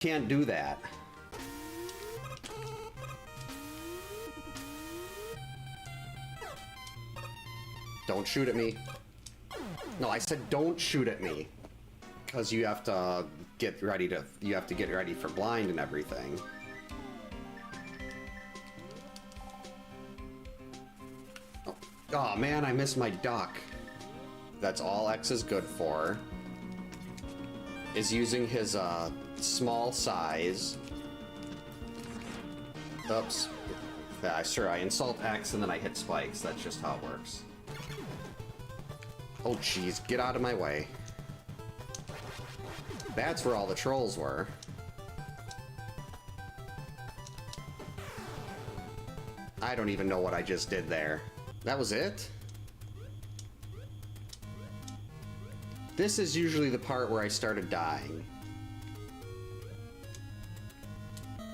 Can't do that. Don't shoot at me. No, I said don't shoot at me. Because you have to get ready to... You have to get ready for blind and everything. Oh man, I missed my duck. That's all X is good for. Is using his small size. Oops. Yeah, sure, I insult X and then I hit spikes. That's just how it works. Oh jeez, get out of my way. That's where all the trolls were. I don't even know what I just did there. That was it? This is usually the part where I started dying.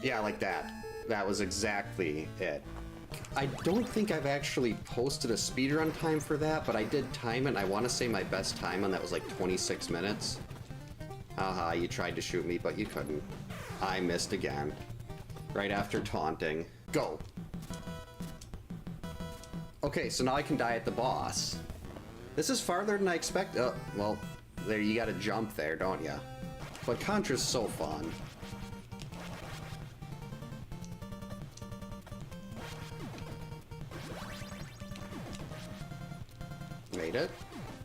Yeah, like that. That was exactly it. I don't think I've actually posted a speedrun time for that, but I did time it, and I want to say my best time on that was like 26 minutes. Haha, you tried to shoot me, but you couldn't. I missed again. Right after taunting. Go! Okay, so now I can die at the boss. This is farther than I expected. Oh, well, there, you gotta jump there, don't ya? But Contra's so fun. Made it?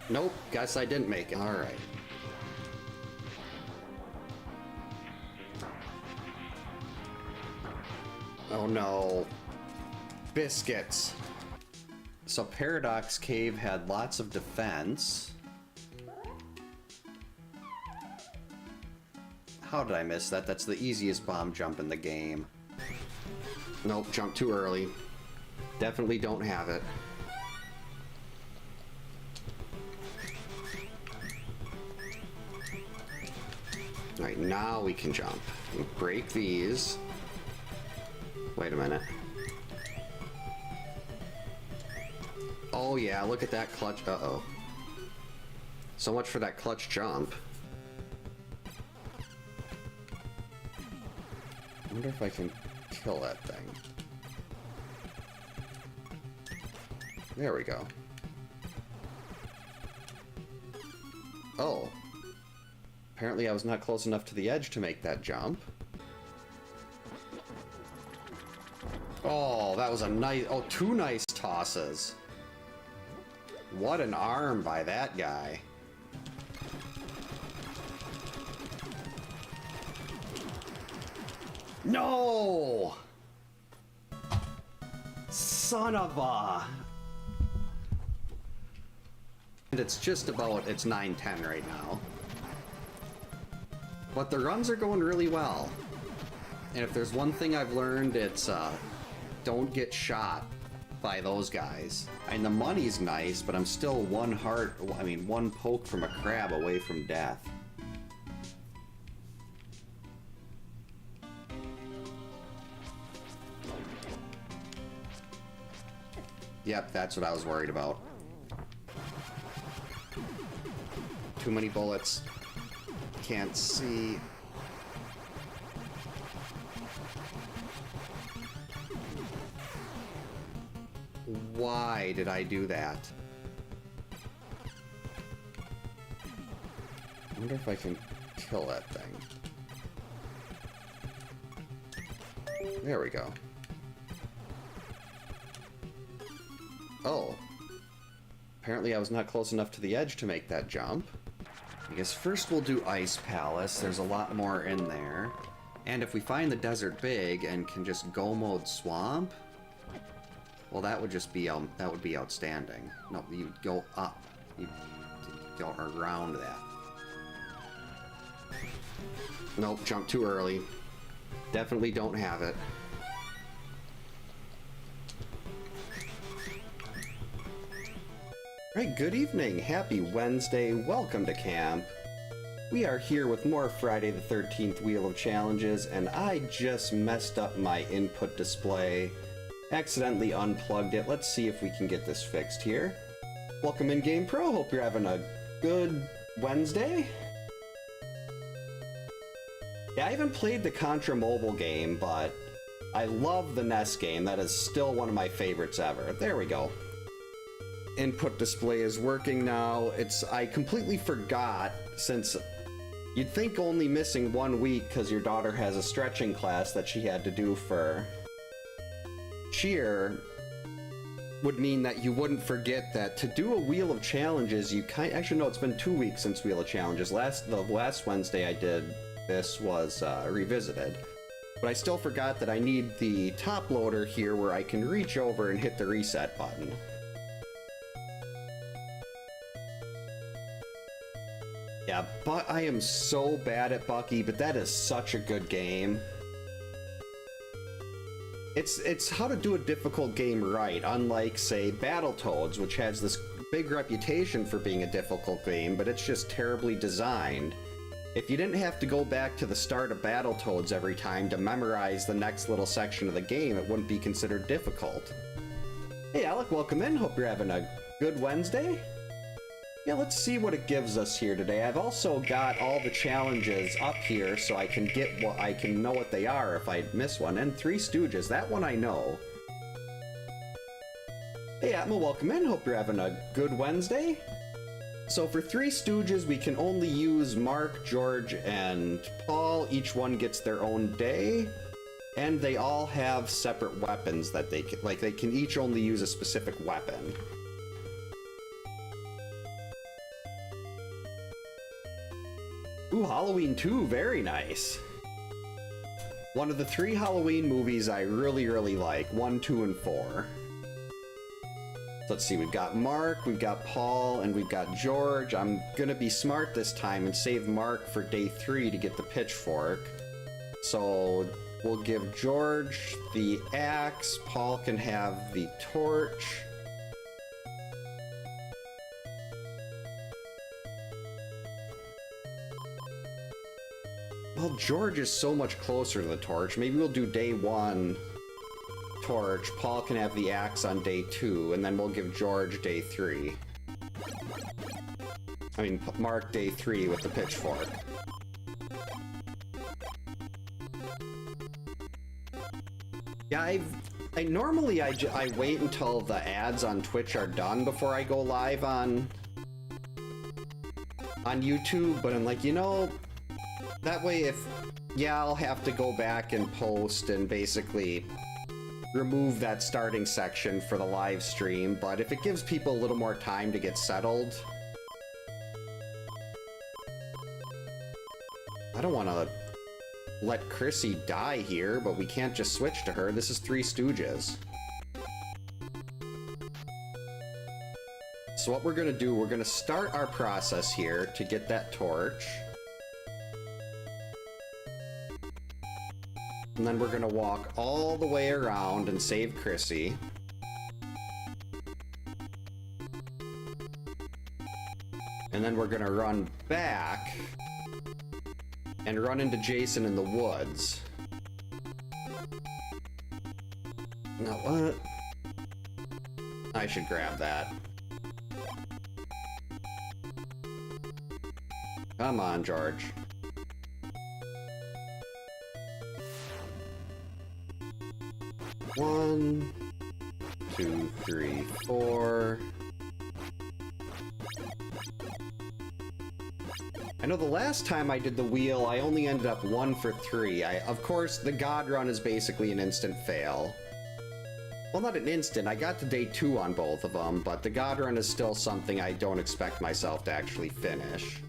Nope, guess I didn't make it. Alright. Oh no. Biscuits. So Paradox Cave had lots of defense. How did I miss that? That's the easiest bomb jump in the game. Nope, jumped too early. Definitely don't have it. Alright, now we can jump. Break these. Wait a minute. Oh yeah, look at that clutch. Uh-oh. So much for that clutch jump. I wonder if I can kill that thing. There we go. Oh. Apparently I was not close enough to the edge to make that jump. Oh, that was a nice... Oh, two nice tosses. What an arm by that guy. No! Son of a... And it's just about... It's 9-10 right now. But the runs are going really well. And if there's one thing I've learned, it's, don't get shot by those guys. And the money's nice, but I'm still one poke from a crab away from death. Yep, that's what I was worried about. Too many bullets. Can't see. Why did I do that? I wonder if I can kill that thing. There we go. Oh. Apparently I was not close enough to the edge to make that jump. I guess first we'll do Ice Palace. There's a lot more in there. And if we find the desert big and can just go mode swamp, well, that would just be that would be outstanding. No, you'd go up. You'd go around that. Nope, jumped too early. Definitely don't have it. Alright, good evening. Happy Wednesday. Welcome to camp. We are here with more Friday the 13th Wheel of Challenges, and I just messed up my input display. Accidentally unplugged it. Let's see if we can get this fixed here. Welcome in Game Pro. Hope you're having a good Wednesday. Yeah, I haven't played the Contra mobile game, but I love the NES game. That is still one of my favorites ever. There we go. Input display is working now. I completely forgot, since you'd think only missing 1 week because your daughter has a stretching class that she had to do for cheer would mean that you wouldn't forget that to do a Wheel of Challenges, actually no, it's been 2 weeks since Wheel of Challenges. The last Wednesday I did this was Revisited. But I still forgot that I need the top loader here where I can reach over and hit the reset button. Yeah, but I am so bad at Bucky, but that is such a good game. It's how to do a difficult game right, unlike, say, Battletoads, which has this big reputation for being a difficult game, but it's just terribly designed. If you didn't have to go back to the start of Battletoads every time to memorize the next little section of the game, it wouldn't be considered difficult. Hey Alec, welcome in. Hope you're having a good Wednesday. Yeah, let's see what it gives us here today. I've also got all the challenges up here so I can know what they are if I miss one. And Three Stooges, that one I know. Hey Atma, welcome in. Hope you're having a good Wednesday. So for Three Stooges, we can only use Mark, George, and Paul. Each one gets their own day. And they all have separate weapons that they can each only use a specific weapon. Ooh, Halloween 2, very nice. One of the 3 Halloween movies I really, really like. 1, 2, and 4. Let's see, we've got Mark, we've got Paul, and we've got George. I'm gonna be smart this time and save Mark for day 3 to get the pitchfork. So we'll give George the axe, Paul can have the torch. Well, George is so much closer to the torch. Maybe we'll do day 1 torch. Paul can have the axe on day 2, and then we'll give George day 3. I mean, Mark day 3 with the pitchfork. Yeah, I normally wait until the ads on Twitch are done before I go live on YouTube, but I'm like, you know, that way I'll have to go back and post and basically remove that starting section for the live stream, but if it gives people a little more time to get settled, I don't want to let Chrissy die here, but we can't just switch to her. This is Three Stooges. So what we're gonna do, we're gonna start our process here to get that torch. And then we're gonna walk all the way around and save Chrissy. And then we're gonna run back and run into Jason in the woods. Now what? I should grab that. Come on, George. One, 2, 3, 4. I know the last time I did the wheel, I only ended up 1 for 3. Of course, the God Run is basically an instant fail. Well, not an instant. I got to day 2 on both of them, but the God Run is still something I don't expect myself to actually finish.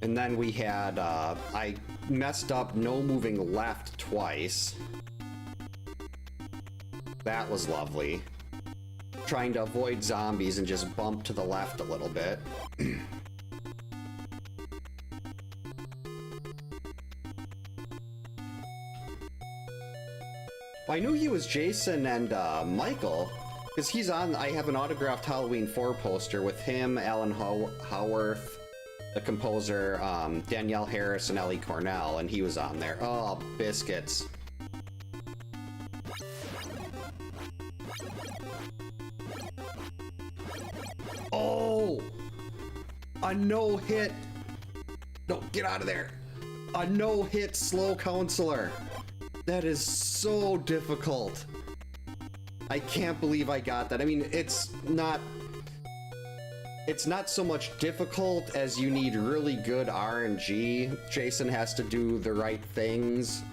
And then we had, I messed up no moving left twice. That was lovely. Trying to avoid zombies and just bump to the left a little bit. I knew he was Jason and Michael, because he's on, I have an autographed Halloween 4 poster with him, Alan Howarth, the composer, Danielle Harris, and Ellie Cornell, and he was on there. Oh, biscuits. Oh! A no-hit. No, get out of there. A no-hit slow counselor. That is so difficult. I can't believe I got that. I mean, it's not so much difficult as you need really good RNG. Jason has to do the right things.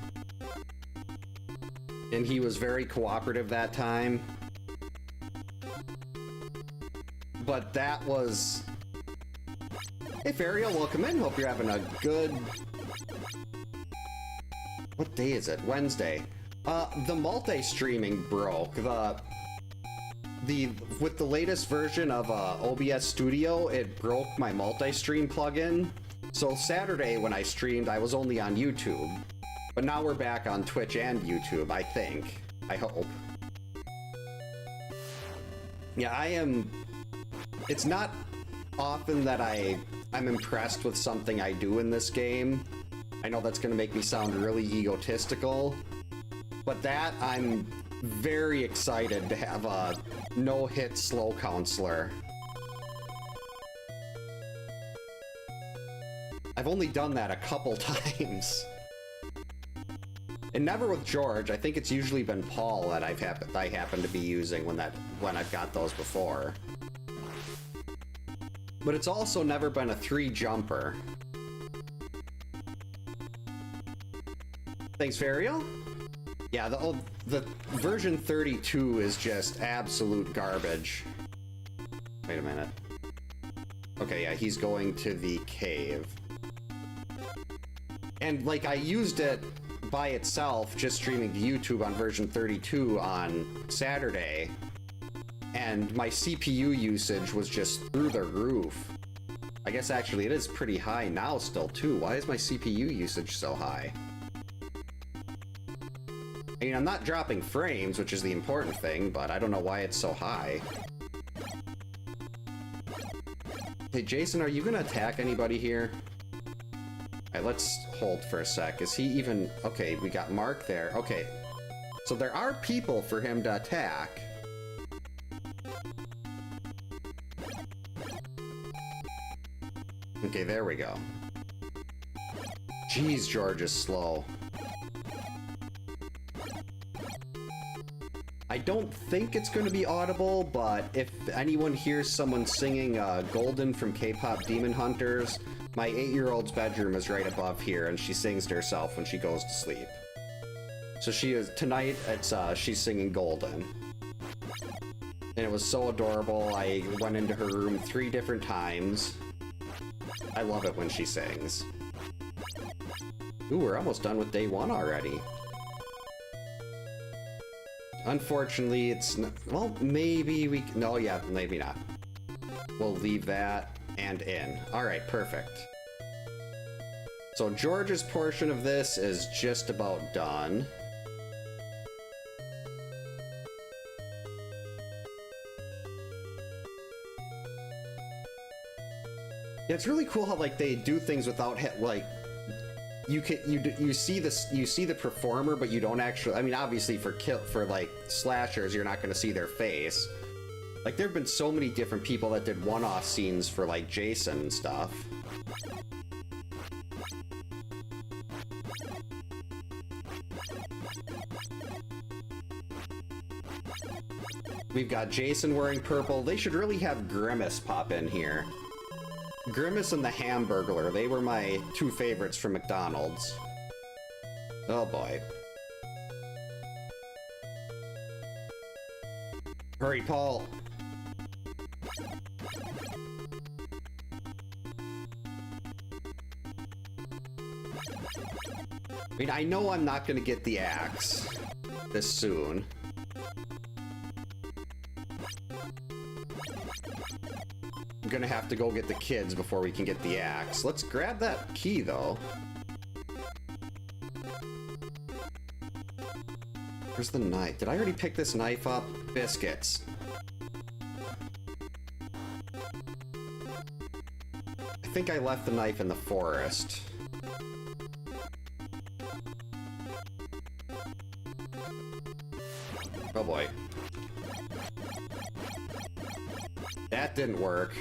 And he was very cooperative that time. But that was... Hey, Fariel, welcome in. Hope you're having a good... What day is it? Wednesday. The multi-streaming broke. With the latest version of OBS Studio, it broke my multi-stream plugin. So Saturday when I streamed, I was only on YouTube. But now we're back on Twitch and YouTube, I think. I hope. Yeah, I am... It's not often that I'm impressed with something I do in this game. I know that's going to make me sound really egotistical. But that, I'm very excited to have a no-hit slow counselor. I've only done that a couple times. And never with George. I think it's usually been Paul that I happen to be using when I've got those before. But it's also never been a 3-jumper. Thanks, Varial. Yeah, the version 32 is just absolute garbage. Wait a minute. Okay, yeah, he's going to the cave. And, like, I used it by itself, just streaming to YouTube on version 32 on Saturday, and my CPU usage was just through the roof. I guess actually it is pretty high now still, too. Why is my CPU usage so high? I mean, I'm not dropping frames, which is the important thing, but I don't know why it's so high. Hey, Jason, are you gonna attack anybody here? Alright, let's hold for a sec. Is he even... Okay, we got Mark there. Okay. So there are people for him to attack. Okay, there we go. Jeez, George is slow. I don't think it's going to be audible, but if anyone hears someone singing Golden from K-Pop Demon Hunters, my 8-year-old's bedroom is right above here, and she sings to herself when she goes to sleep. So tonight, she's singing Golden. And it was so adorable, I went into her room 3 different times. I love it when she sings. Ooh, we're almost done with day 1 already. Unfortunately, it's not... Well, maybe we... No, yeah, maybe not. We'll leave that and in. Alright, perfect. So George's portion of this is just about done. Yeah, it's really cool how, like, they do things without, like... You see the performer, but you don't actually. I mean, obviously for like slashers, you're not going to see their face. Like, there have been so many different people that did one-off scenes for like Jason and stuff. We've got Jason wearing purple. They should really have Grimace pop in here. Grimace and the Hamburglar, they were my 2 favorites from McDonald's. Oh boy. Hurry, Paul. I mean, I know I'm not gonna get the axe this soon. I'm gonna have to go get the kids before we can get the axe. Let's grab that key, though. Where's the knife? Did I already pick this knife up? Biscuits. I think I left the knife in the forest. Oh boy. That didn't work.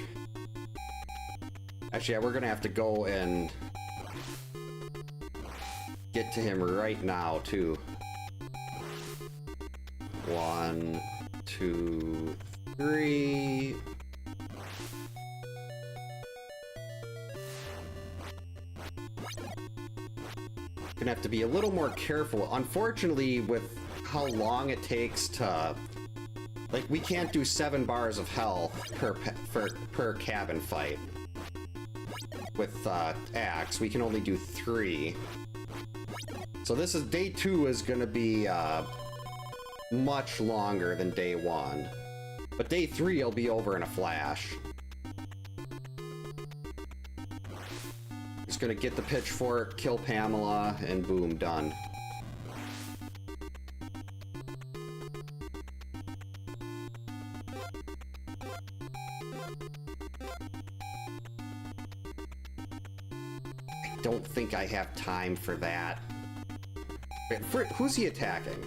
Actually, yeah, we're gonna have to go and get to him right now, too. 1, 2, 3. Gonna have to be a little more careful. Unfortunately, with how long it takes to... Like, we can't do 7 bars of health per cabin fight. With Axe, we can only do 3. So this is... Day 2 is gonna be much longer than day 1. But day 3 will be over in a flash. Just gonna get the pitchfork, kill Pamela, and boom, done. I don't think I have time for that. Wait, who's he attacking?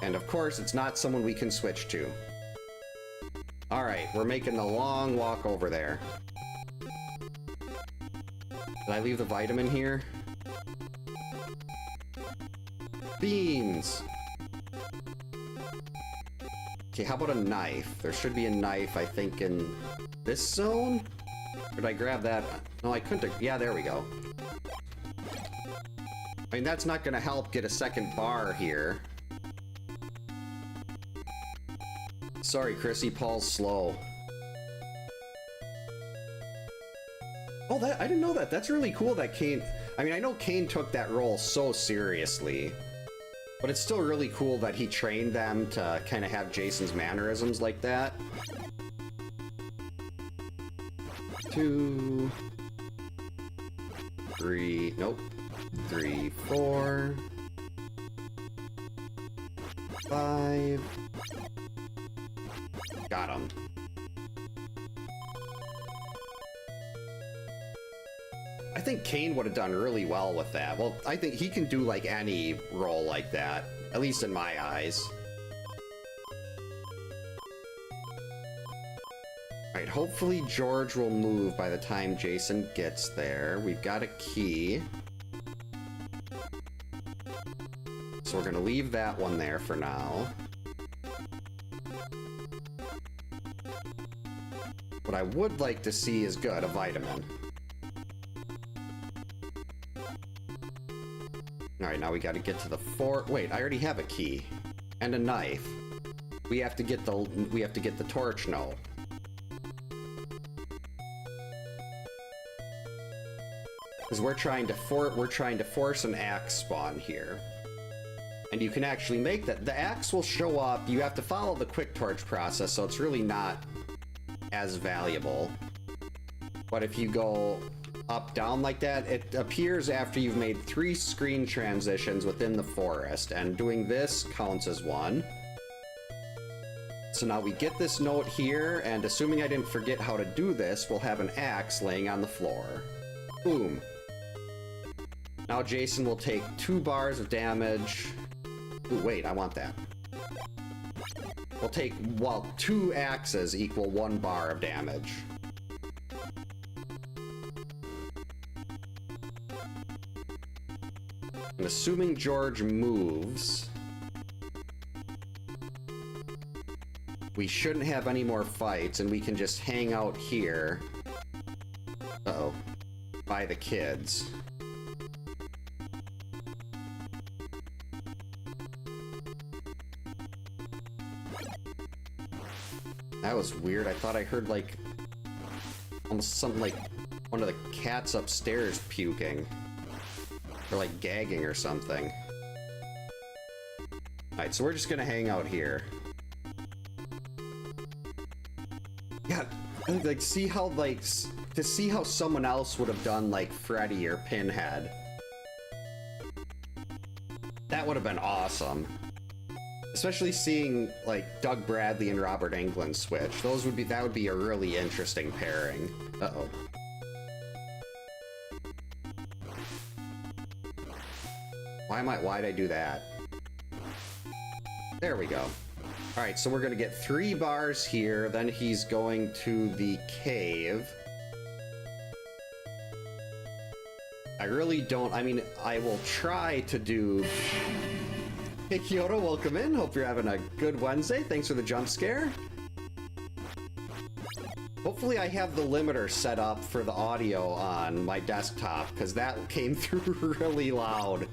And of course, it's not someone we can switch to. Alright, we're making the long walk over there. Did I leave the vitamin here? Beans! Okay, how about a knife? There should be a knife, I think, in this zone? Or did I grab that? No, I couldn't. Yeah, there we go. I mean, that's not gonna help get a second bar here. Sorry, Chrissy, Paul's slow. Oh, I didn't know that. That's really cool that Kane... I mean, I know Kane took that role so seriously, but it's still really cool that he trained them to kind of have Jason's mannerisms like that. 2... 3... Nope. 3, 4... 5... Got him. I think Kane would have done really well with that. Well, I think he can do like any role like that, at least in my eyes. Alright, hopefully George will move by the time Jason gets there. We've got a key. So we're gonna leave that one there for now. What I would like to see is good, a vitamin. Alright, now we gotta get to the wait, I already have a key. And a knife. We have to get the torch, no. Because we're trying to force an axe spawn here. And you can actually make that. The axe will show up, you have to follow the quick torch process, so it's really not as valuable. But if you go up, down like that, it appears after you've made 3 screen transitions within the forest, and doing this counts as 1. So now we get this note here, and assuming I didn't forget how to do this, we'll have an axe laying on the floor. Boom. Now Jason will take 2 bars of damage. Ooh, wait, I want that. We'll take, well, 2 axes equal 1 bar of damage. And assuming George moves, we shouldn't have any more fights, and we can just hang out here. Uh-oh. By the kids. That was weird. I thought I heard, like, almost something like one of the cats upstairs puking. Or, like, gagging or something. Alright, so we're just gonna hang out here. Yeah, like, see how, like, to see how someone else would have done, like, Freddy or Pinhead. That would have been awesome. Especially seeing, like, Doug Bradley and Robert Englund switch. That would be a really interesting pairing. Uh-oh. Why'd I do that? There we go. Alright, so we're gonna get 3 bars here, then he's going to the cave. I really don't, I mean, I will try to do... Hey Kyoto, welcome in. Hope you're having a good Wednesday. Thanks for the jump scare. Hopefully I have the limiter set up for the audio on my desktop, because that came through really loud.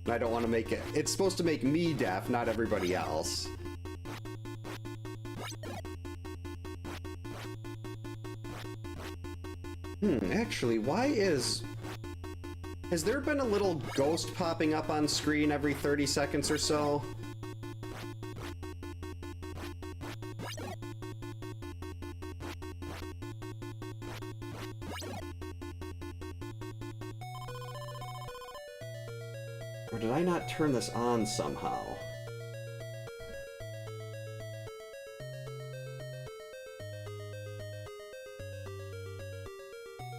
And I don't want to make it... It's supposed to make me deaf, not everybody else. Actually, why is... Has there been a little ghost popping up on screen every 30 seconds or so? Or did I not turn this on somehow?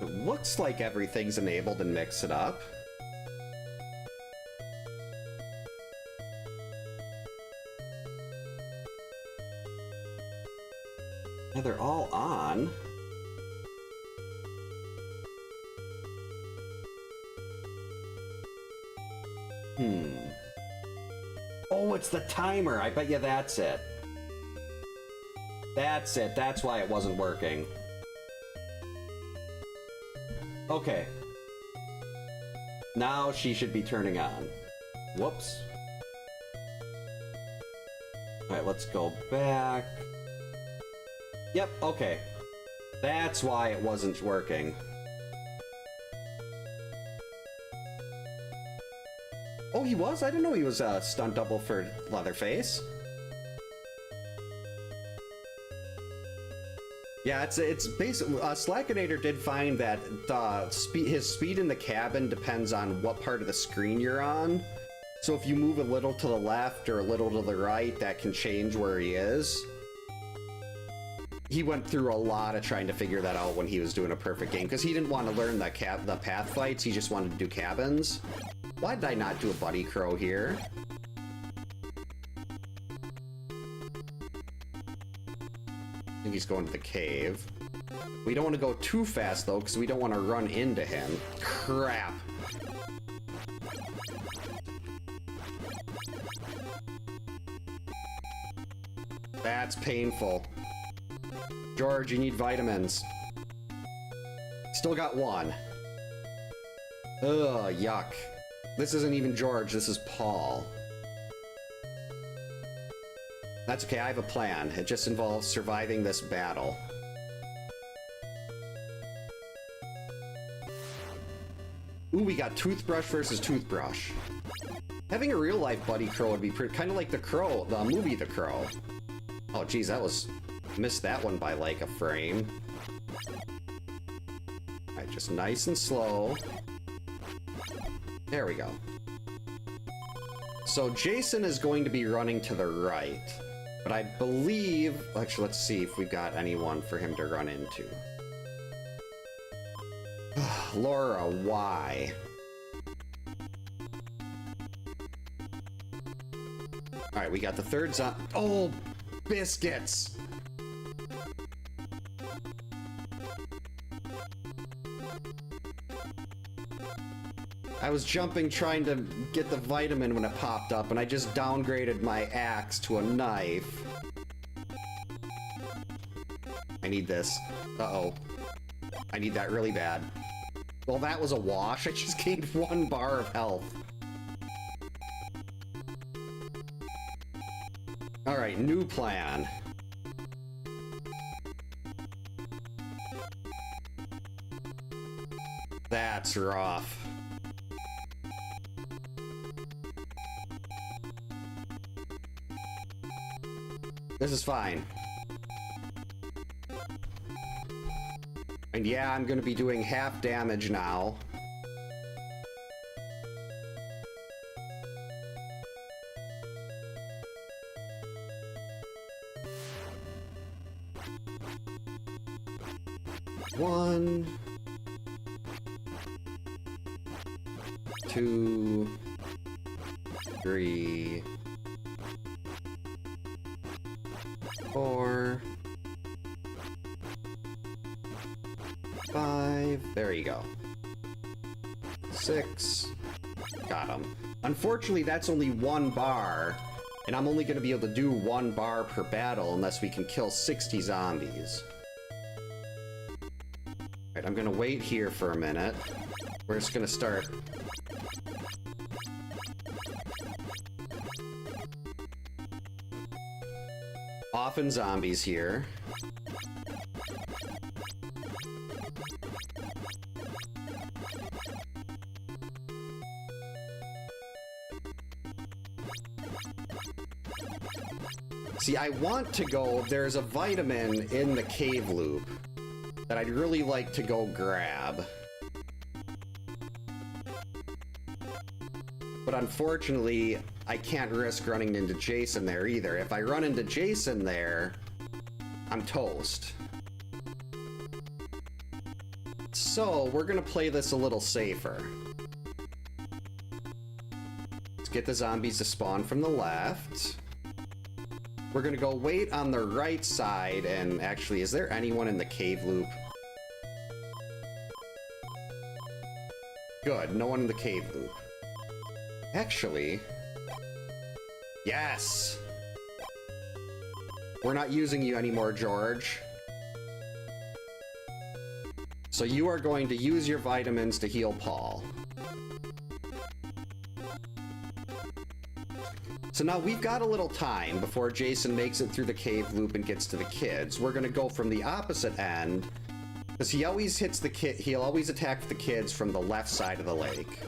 It looks like everything's enabled in Mix It Up. Yeah, they're all on. Oh, it's the timer. I bet you that's it. That's it. That's why it wasn't working. Okay. Now she should be turning on. Whoops. Alright, let's go back. Yep, okay. That's why it wasn't working. Oh, he was? I didn't know he was a stunt double for Leatherface. Yeah, it's basically... Slackinator did find that his speed in the cabin depends on what part of the screen you're on. So if you move a little to the left or a little to the right, that can change where he is. He went through a lot of trying to figure that out when he was doing a perfect game, because he didn't want to learn the path fights, he just wanted to do cabins. Why did I not do a Buddy Crow here? I think he's going to the cave. We don't want to go too fast, though, because we don't want to run into him. Crap. That's painful. George, you need vitamins. Still got 1. Ugh, yuck. This isn't even George, this is Paul. That's okay, I have a plan. It just involves surviving this battle. Ooh, we got toothbrush versus toothbrush. Having a real-life Buddy Crow would be kind of like The Crow, the movie The Crow. Oh, geez, that was... Missed that one by, like, a frame. Alright, just nice and slow. There we go. So Jason is going to be running to the right. But I believe... Actually, let's see if we've got anyone for him to run into. Laura, why? Alright, we got the third zombie. Oh, biscuits! I was jumping trying to get the vitamin when it popped up, and I just downgraded my axe to a knife. I need this. Uh-oh. I need that really bad. Well, that was a wash. I just gained 1 bar of health. Alright, new plan. That's rough. This is fine. And yeah, I'm gonna be doing half damage now. One, 2, 3, 5. There you go. 6. Got him. Unfortunately, that's only 1 bar, and I'm only going to be able to do 1 bar per battle unless we can kill 60 zombies. Alright, I'm going to wait here for a minute. We're just going to start... offing zombies here. See, I want to go... there's a vitamin in the cave loop that I'd really like to go grab. But unfortunately, I can't risk running into Jason there either. If I run into Jason there, I'm toast. So, we're gonna play this a little safer. Let's get the zombies to spawn from the left. We're gonna go wait on the right side, and actually, is there anyone in the cave loop? Good, no one in the cave loop. Actually... yes! We're not using you anymore, George. So you are going to use your vitamins to heal Paul. So now we've got a little time before Jason makes it through the cave loop and gets to the kids. We're gonna go from the opposite end, because he always hits the he'll always attack the kids from the left side of the lake.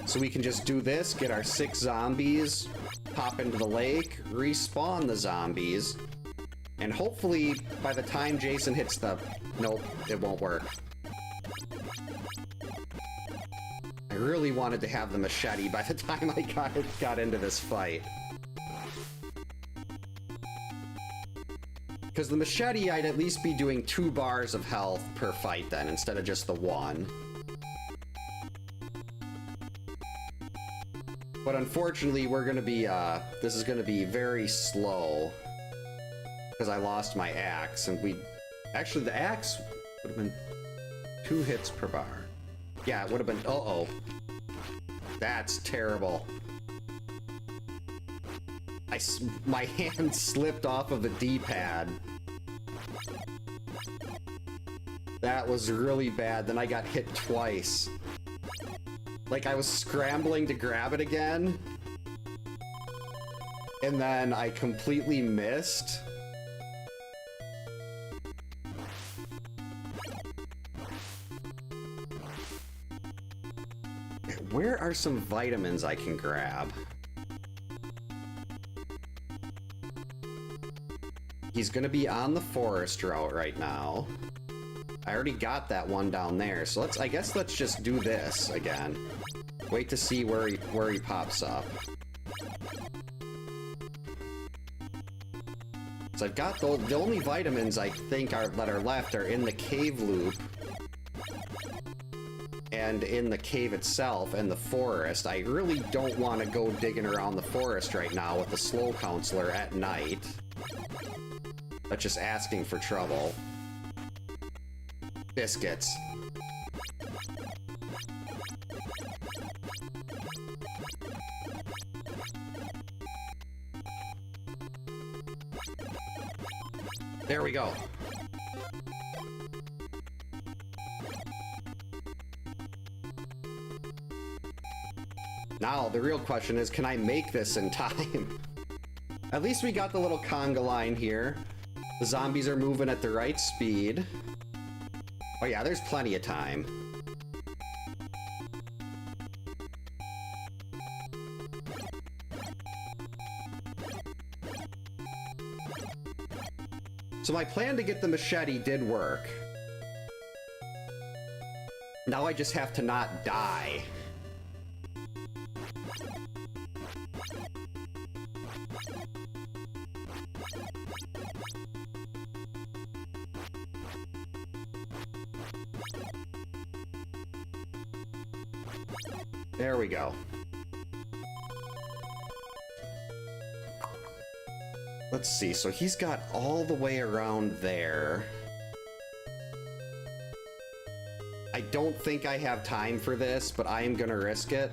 So we can just do this, get our 6 zombies, pop into the lake, respawn the zombies, and hopefully by the time Jason hits the... nope, it won't work. I really wanted to have the machete by the time I got into this fight. Because the machete, I'd at least be doing 2 bars of health per fight then, instead of just the 1. But unfortunately, we're gonna be, this is gonna be very slow. Because I lost my axe, and actually, the axe would have been 2 hits per bar. Yeah, it would have been... uh-oh. That's terrible. My hand slipped off of the D-pad. That was really bad. Then I got hit twice. Like, I was scrambling to grab it again. And then I completely missed. Where are some vitamins I can grab? He's gonna be on the forest route right now. I already got that one down there, so I guess let's just do this again. Wait to see where he pops up. So I've got the only vitamins I think that are left are in the cave loop. And in the cave itself and the forest. I really don't want to go digging around the forest right now with the slow counselor at night. That's just asking for trouble. Biscuits. There we go. Now, the real question is, can I make this in time? At least we got the little conga line here. The zombies are moving at the right speed. Oh yeah, there's plenty of time. So my plan to get the machete did work. Now I just have to not die. There we go. Let's see, so he's got all the way around there. I don't think I have time for this, but I am gonna risk it.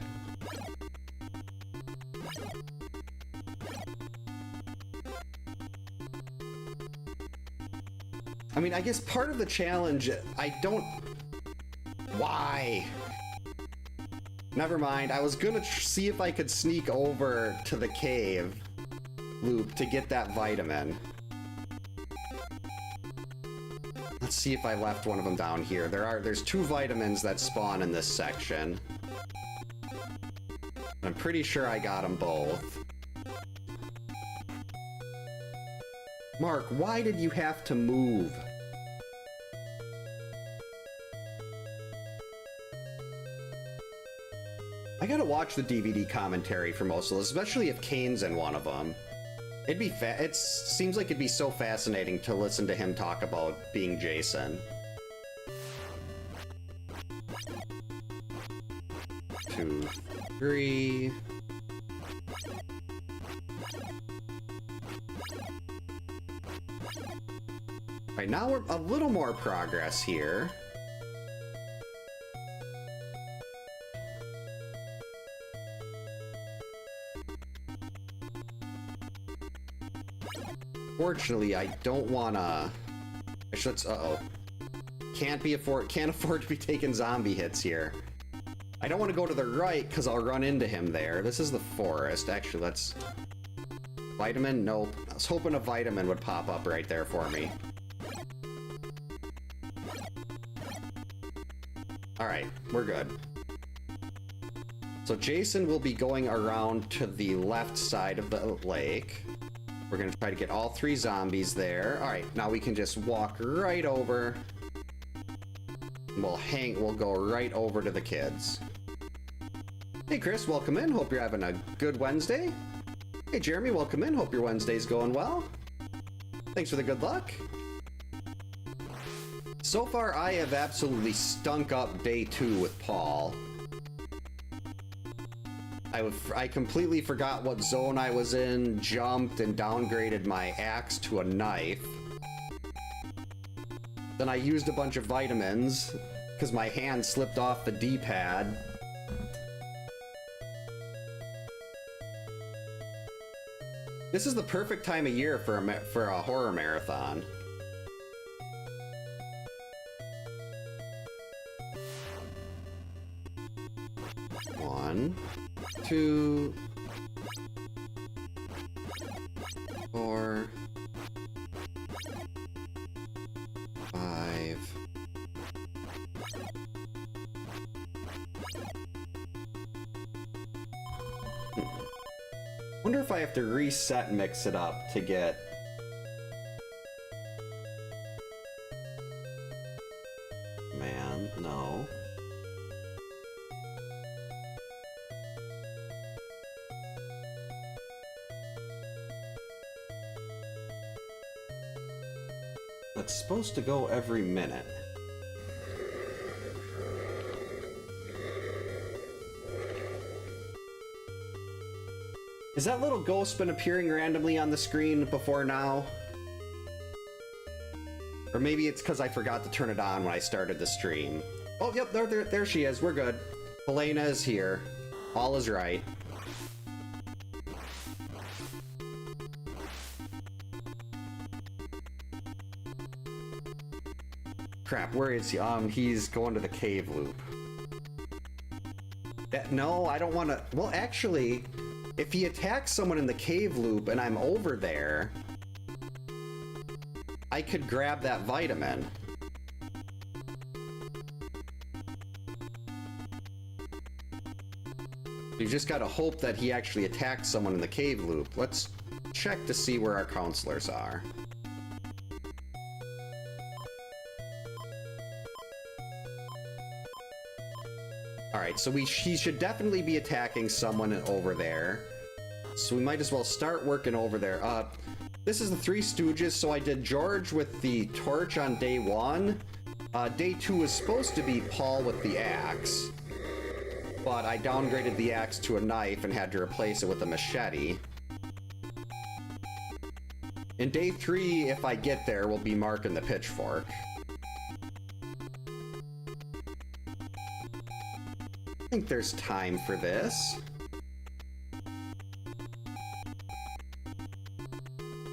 I mean, I guess part of the challenge, I don't... Why? Never mind, I was gonna see if I could sneak over to the cave loop to get that vitamin. Let's see if I left one of them down here. There's 2 vitamins that spawn in this section. I'm pretty sure I got them both. Mark, why did you have to move? I gotta watch the DVD commentary for most of this, especially if Kane's in one of them. It'd be it seems like it'd be so fascinating to listen to him talk about being Jason. 2, 3. Alright, now we're a little more progress here. Fortunately, I don't wanna... Uh-oh. Can't afford to be taking zombie hits here. I don't want to go to the right, because I'll run into him there. This is the forest. Actually, let's... Vitamin? Nope. I was hoping a vitamin would pop up right there for me. Alright, we're good. So Jason will be going around to the left side of the lake. We're gonna try to get all 3 zombies there. Alright, now we can just walk right over. We'll go right over to the kids. Hey Chris, welcome in. Hope you're having a good Wednesday. Hey Jeremy, welcome in. Hope your Wednesday's going well. Thanks for the good luck. So far, I have absolutely stunk up day 2 with Paul. I completely forgot what zone I was in, jumped, and downgraded my axe to a knife. Then I used a bunch of vitamins, because my hand slipped off the D-pad. This is the perfect time of year for a horror marathon. One, 2, 4, 5. Wonder if I have to reset and mix it up to get... Man, no. It's supposed to go every minute. Has that little ghost been appearing randomly on the screen before now? Or maybe it's because I forgot to turn it on when I started the stream. Oh, yep, there she is. We're good. Helena is here. All is right. Crap, where is he? He's going to the cave loop. No, I don't want to... Well, actually, if he attacks someone in the cave loop and I'm over there, I could grab that vitamin. You just gotta hope that he actually attacked someone in the cave loop. Let's check to see where our counselors are. Alright, so he should definitely be attacking someone over there. So we might as well start working over there. This is the Three Stooges, so I did George with the torch on day 1. Day 2 was supposed to be Paul with the axe. But I downgraded the axe to a knife and had to replace it with a machete. In day 3, if I get there, we'll be Mark and the pitchfork. think there's time for this.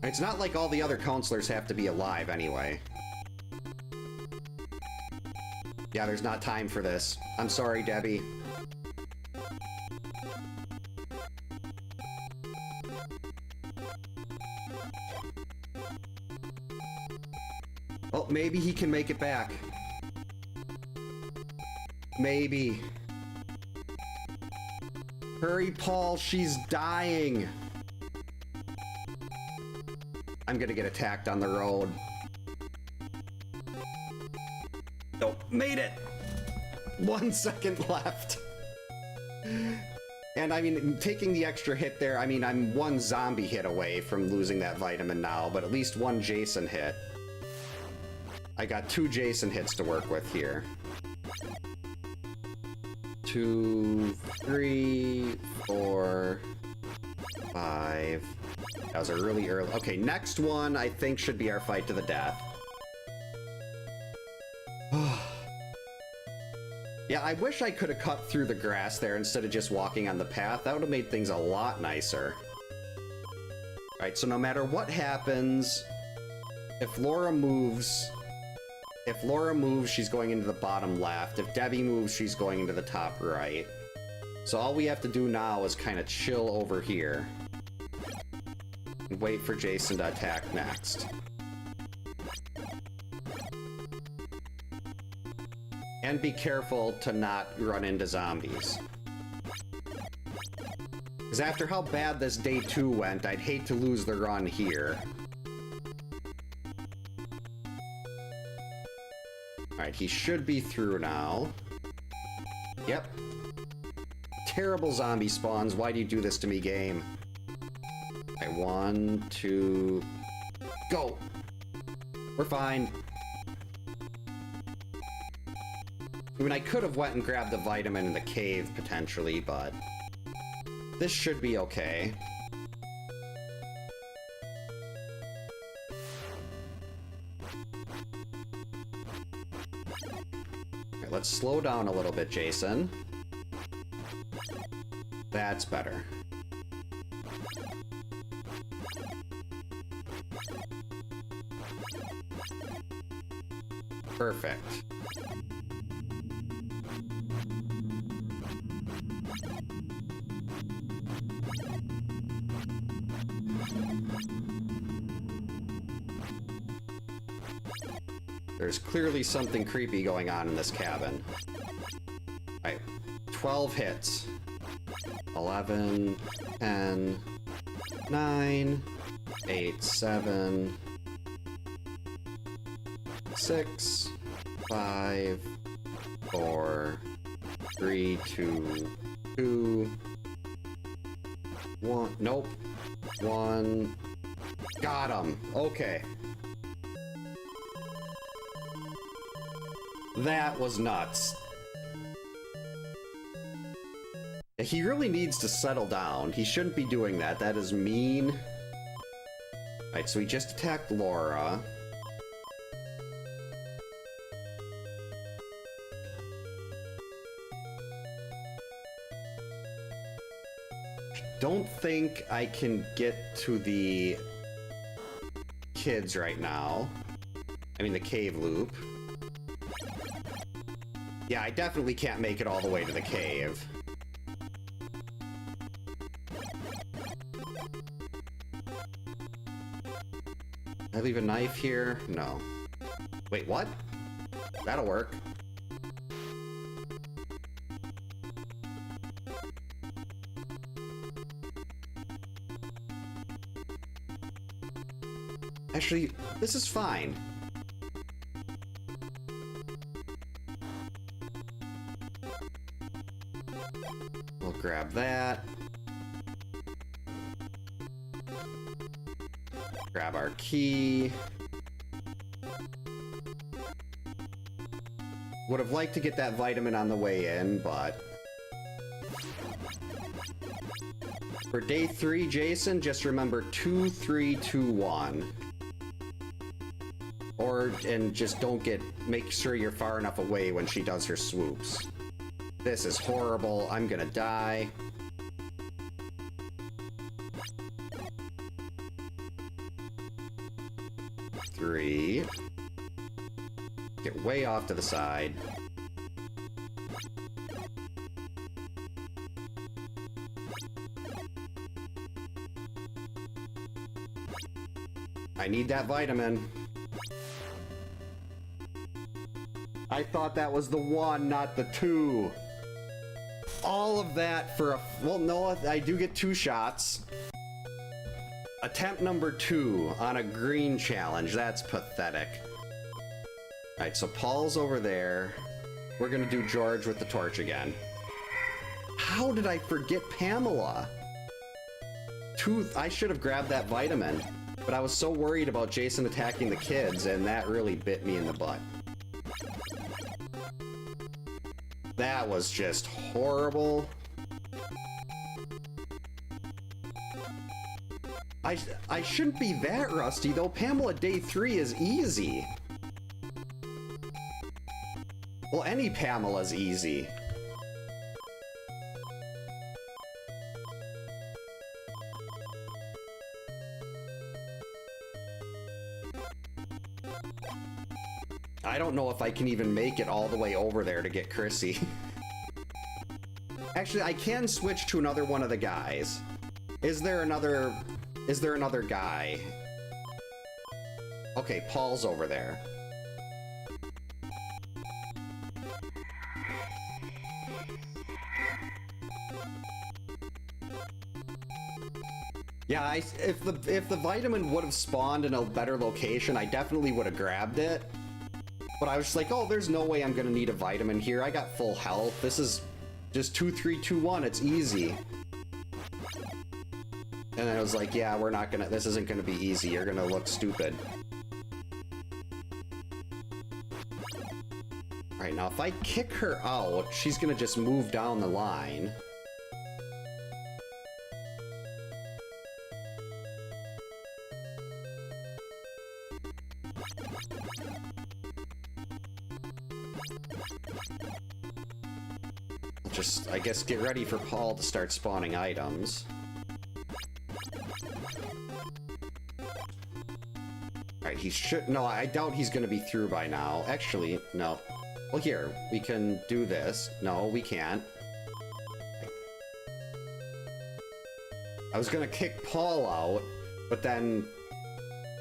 It's not like all the other counselors have to be alive anyway. Yeah, there's not time for this. I'm sorry, Debbie. Oh, maybe he can make it back. Maybe. Hurry, Paul, she's dying. I'm gonna get attacked on the road. Nope, made it! 1 second left. And I mean, taking the extra hit there, I mean, I'm 1 zombie hit away from losing that vitamin now, but at least 1 Jason hit. I got 2 Jason hits to work with here. 2, 3, 4, 5. That was a really early... Okay, next one I think should be our fight to the death. Yeah, I wish I could have cut through the grass there instead of just walking on the path. That would have made things a lot nicer. Alright, so no matter what happens, if Laura moves, she's going into the bottom left. If Debbie moves, she's going into the top right. So all we have to do now is kind of chill over here. And wait for Jason to attack next. And be careful to not run into zombies. Because after how bad this day 2 went, I'd hate to lose the run here. Alright, he should be through now. Yep. Terrible zombie spawns. Why do you do this to me, game? Alright, 1, 2... Go! We're fine. I mean, I could have went and grabbed the vitamin in the cave, potentially, but... this should be okay. Alright, let's slow down a little bit, Jason. That's better. Perfect. There's clearly something creepy going on in this cabin. Alright, 12 hits. 11, 10, 9, 8, 7, 6, 5, 4, 3, 2, 2, 1, nope, 1, got him, okay. That was nuts. He really needs to settle down. He shouldn't be doing that. That is mean. Alright, so he just attacked Laura. I don't think I can get to the kids right now. I mean, the cave loop. Yeah, I definitely can't make it all the way to the cave. I leave a knife here? No. Wait, what? That'll work. Actually, this is fine. We'll grab that. Grab our key. Would have liked to get that vitamin on the way in, but... For day 3, Jason, just remember 2, 3, 2, 1. And just don't make sure you're far enough away when she does her swoops. This is horrible. I'm gonna die. Three. Get way off to the side. I need that vitamin. I thought that was the 1, not the 2. All of that for a... Well, no, I do get 2 shots. Attempt number 2 on a green challenge. That's pathetic. Alright, so Paul's over there. We're gonna do George with the torch again. How did I forget Pamela? I should have grabbed that vitamin, but I was so worried about Jason attacking the kids, and that really bit me in the butt. That was just horrible. I shouldn't be that rusty, though. Pamela Day 3 is easy. Well, any Pamela's easy. I don't know if I can even make it all the way over there to get Chrissy. Actually, I can switch to another one of the guys. Is there another guy? Okay, Paul's over there. Yeah, if the vitamin would have spawned in a better location, I definitely would have grabbed it. But I was just like, oh, there's no way I'm gonna need a vitamin here. I got full health. This is just 2, 3, 2, 1. It's easy. And I was like, yeah, this isn't gonna be easy. You're gonna look stupid. Alright, now if I kick her out, she's gonna just move down the line. Just, I guess, get ready for Paul to start spawning items. Alright, he should... No, I doubt he's gonna be through by now. Actually, no. Well, here, we can do this. No, we can't. I was gonna kick Paul out, but then...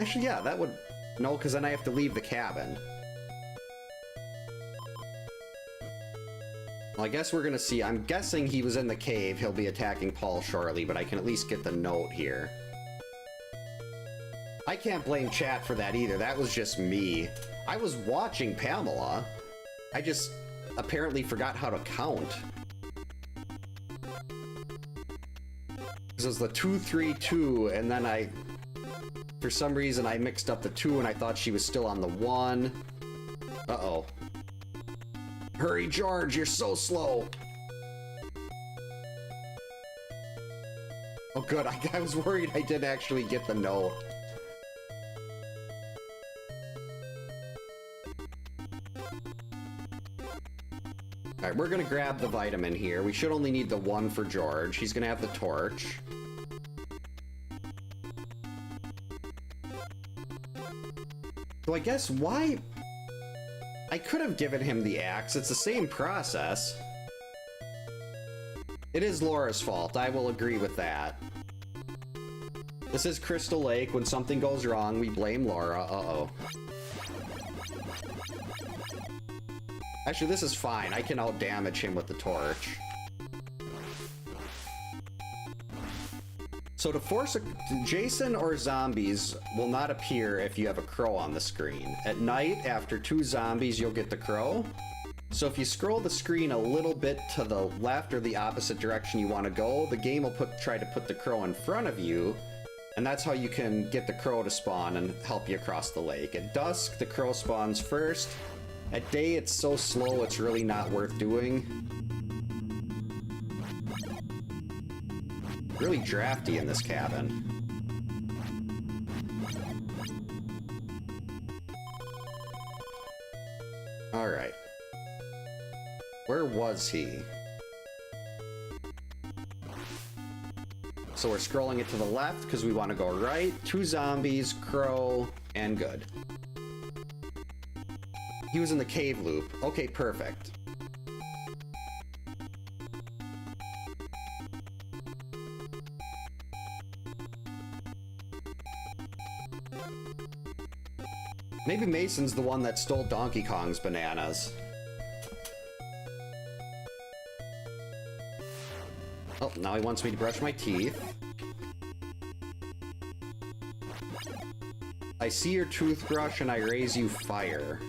Actually, yeah, that would... No, because then I have to leave the cabin. Well, I guess we're gonna see. I'm guessing he was in the cave. He'll be attacking Paul shortly, but I can at least get the note here. I can't blame chat for that either. That was just me. I was watching Pamela. I just apparently forgot how to count. This was the 2, 3, 2, and then for some reason I mixed up the 2 and I thought she was still on the 1. Uh-oh. Hurry, George, you're so slow. Oh, good. I was worried I didn't actually get the note. Alright, we're gonna grab the vitamin here. We should only need the 1 for George. He's gonna have the torch. So I guess why... I could have given him the axe. It's the same process. It is Laura's fault. I will agree with that. This is Crystal Lake. When something goes wrong, we blame Laura. Uh-oh. Actually, this is fine. I can outdamage him with the torch. So to force Jason or zombies will not appear if you have a crow on the screen. At night, after 2 zombies, you'll get the crow. So if you scroll the screen a little bit to the left or the opposite direction you want to go, the game will try to put the crow in front of you, and that's how you can get the crow to spawn and help you across the lake. At dusk, the crow spawns first. At day, it's so slow, it's really not worth doing. Really drafty in this cabin. Alright. Where was he? So we're scrolling it to the left because we want to go right. 2 zombies, crow, and good. He was in the cave loop. Okay, perfect. Maybe Mason's the one that stole Donkey Kong's bananas. Oh, now he wants me to brush my teeth. I see your toothbrush and I raise you fire.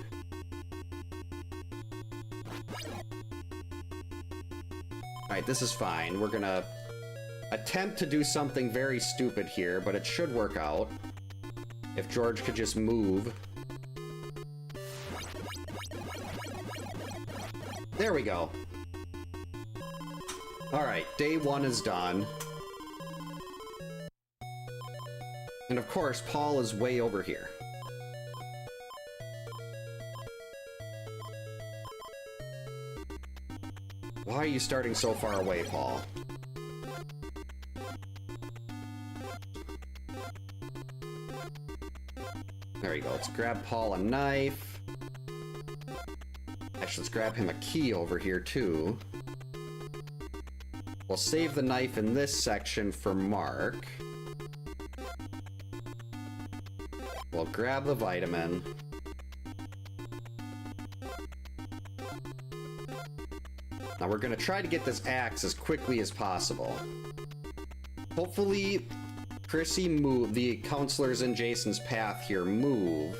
Alright, this is fine. We're gonna attempt to do something very stupid here, but it should work out. If George could just move. There we go. Alright, day 1 is done. And of course, Paul is way over here. Why are you starting so far away, Paul? There we go. Let's grab Paul a knife. Actually, let's grab him a key over here, too. We'll save the knife in this section for Mark. We'll grab the vitamin. Now we're gonna try to get this axe as quickly as possible. Hopefully, Chrissy move. The counselors in Jason's path here move.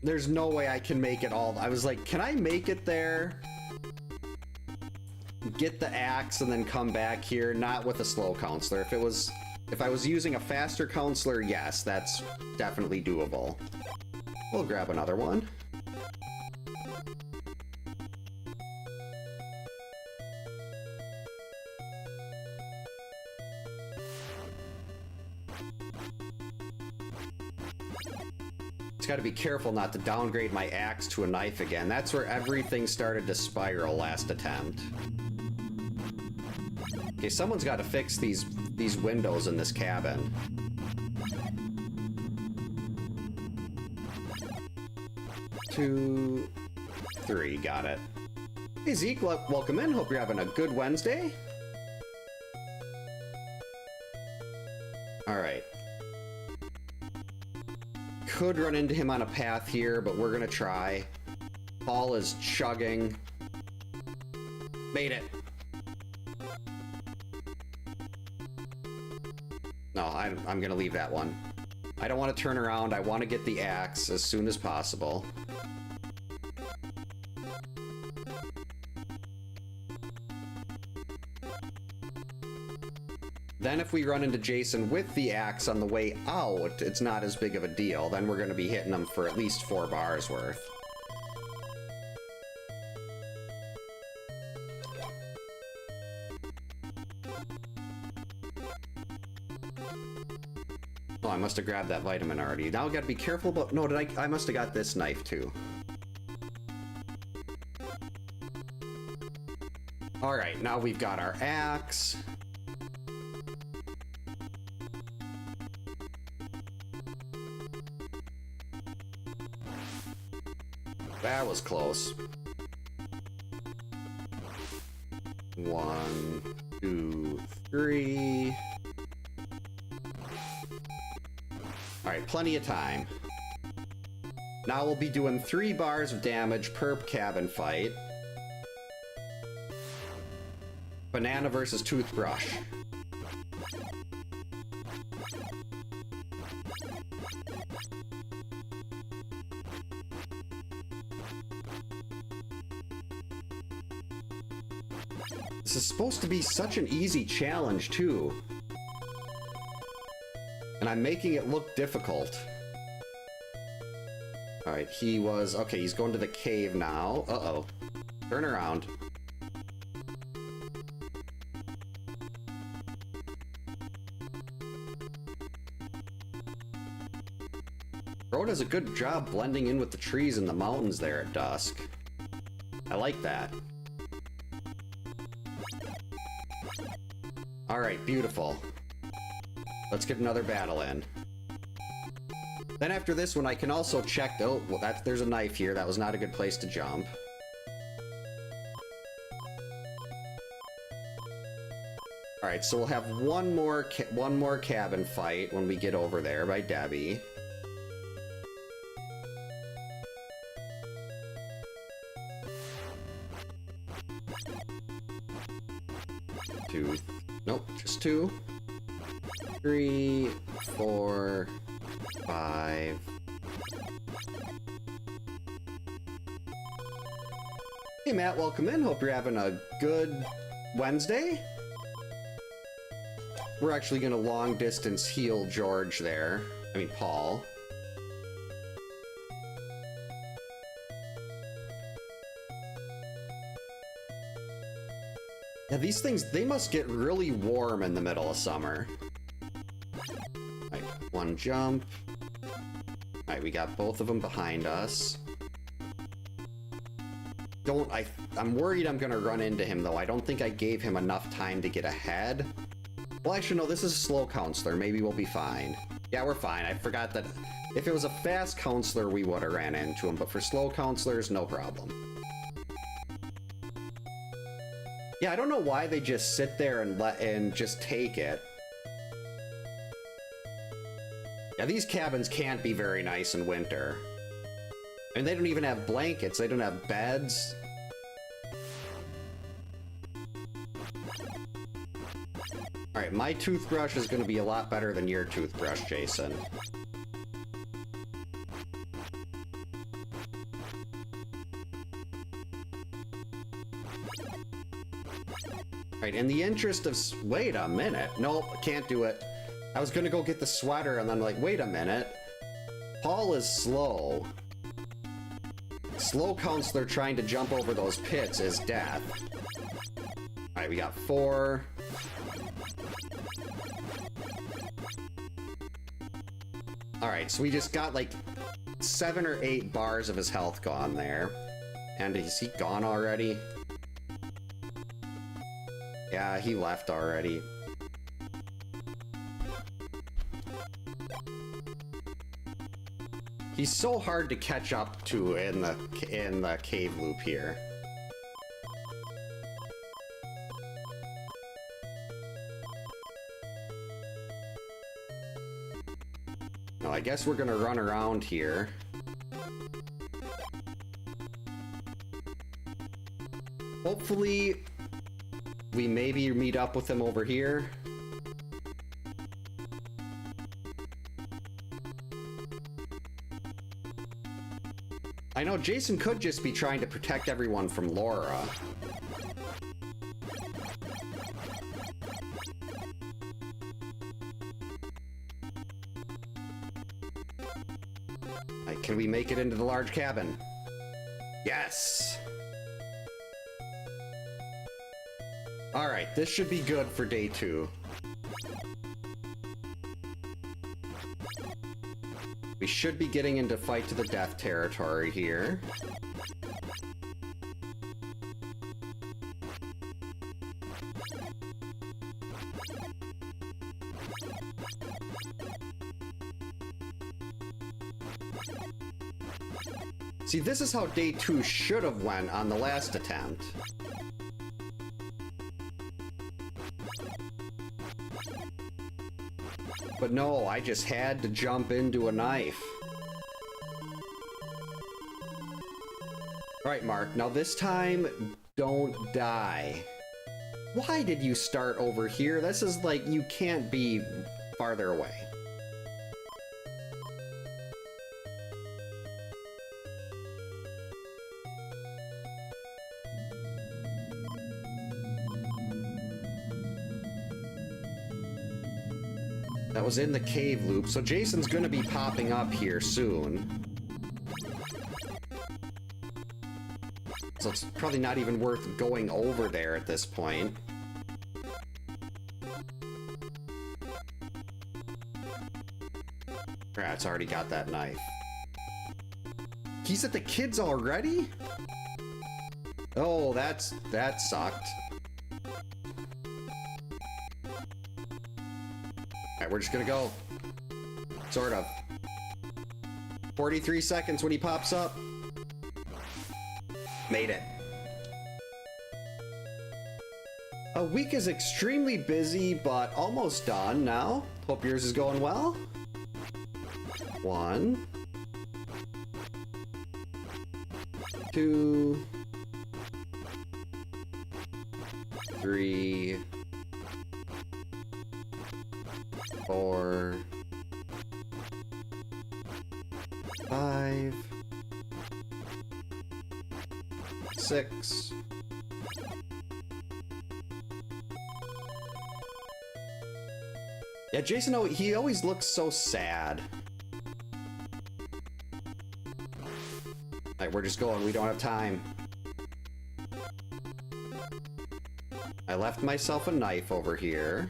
There's no way I can make it all. I was like, can I make it there? Get the axe and then come back here? Not with a slow counselor. If I was using a faster counselor, yes, that's definitely doable. We'll grab another one. Got to be careful not to downgrade my axe to a knife again. That's where everything started to spiral last attempt. Okay, someone's got to fix these windows in this cabin. Two, three, got it. Hey Zeke, welcome in. Hope you're having a good Wednesday. All right. Could run into him on a path here, but we're gonna try. Paul is chugging. Made it. No, I'm gonna leave that one. I don't want to turn around. I want to get the axe as soon as possible. Then if we run into Jason with the axe on the way out, it's not as big of a deal. Then we're going to be hitting him for at least 4 bars worth. Oh, I must have grabbed that vitamin already. Now I've got to be careful about... No, I must have got this knife too. Alright, now we've got our axe. That was close. 1, 2, 3. Alright, plenty of time. Now we'll be doing 3 bars of damage per cabin fight. Banana versus toothbrush. This is supposed to be such an easy challenge, too. And I'm making it look difficult. Alright, he was... Okay, he's going to the cave now. Uh-oh. Turn around. does a good job blending in with the trees and the mountains there at dusk. I like that. Alright, beautiful. Let's get another battle in. Then after this one, I can also check... Oh, well, there's a knife here. That was not a good place to jump. Alright, so we'll have one more cabin fight when we get over there by Debbie. Two. Nope, just two. 3, 4, 5. Hey Matt, welcome in. Hope you're having a good Wednesday. We're actually gonna long distance heal George there. I mean, Paul. Yeah, these things, they must get really warm in the middle of summer. Alright, one jump. Alright, we got both of them behind us. I'm worried I'm gonna run into him, though. I don't think I gave him enough time to get ahead. Well, actually, no, this is a slow counselor. Maybe we'll be fine. Yeah, we're fine. I forgot that if it was a fast counselor, we would have ran into him, but for slow counselors, no problem. Yeah, I don't know why they just sit there and just take it. Yeah, these cabins can't be very nice in winter. And they don't even have blankets. They don't have beds. Alright, my toothbrush is going to be a lot better than your toothbrush, Jason. Alright, in the interest of... Wait a minute. Nope, can't do it. I was gonna go get the sweater, and then like, wait a minute. Paul is slow. Slow counselor trying to jump over those pits is death. Alright, we got 4. Alright, so we just got like 7 or 8 bars of his health gone there. And is he gone already? Yeah, he left already. He's so hard to catch up to in the cave loop here. No, I guess we're gonna run around here. Hopefully, we maybe meet up with him over here. I know Jason could just be trying to protect everyone from Laura. Can we make it into the large cabin? Yes! Alright, this should be good for day 2. We should be getting into fight to the death territory here. See, this is how day 2 should have went on the last attempt. But no, I just had to jump into a knife. Alright, Mark, now this time, don't die. Why did you start over here? This is like, you can't be farther away. That was in the cave loop, so Jason's gonna be popping up here soon. So it's probably not even worth going over there at this point. Yeah, it's already got that knife. He's at the kids already? Oh, that sucked. Alright, we're just gonna go. Sort of. 43 seconds when he pops up. Made it. A week is extremely busy, but almost done now. Hope yours is going well. 1, 2, 3, 4, 5, 6. Yeah, Jason, he always looks so sad. Alright, we're just going. We don't have time. I left myself a knife over here.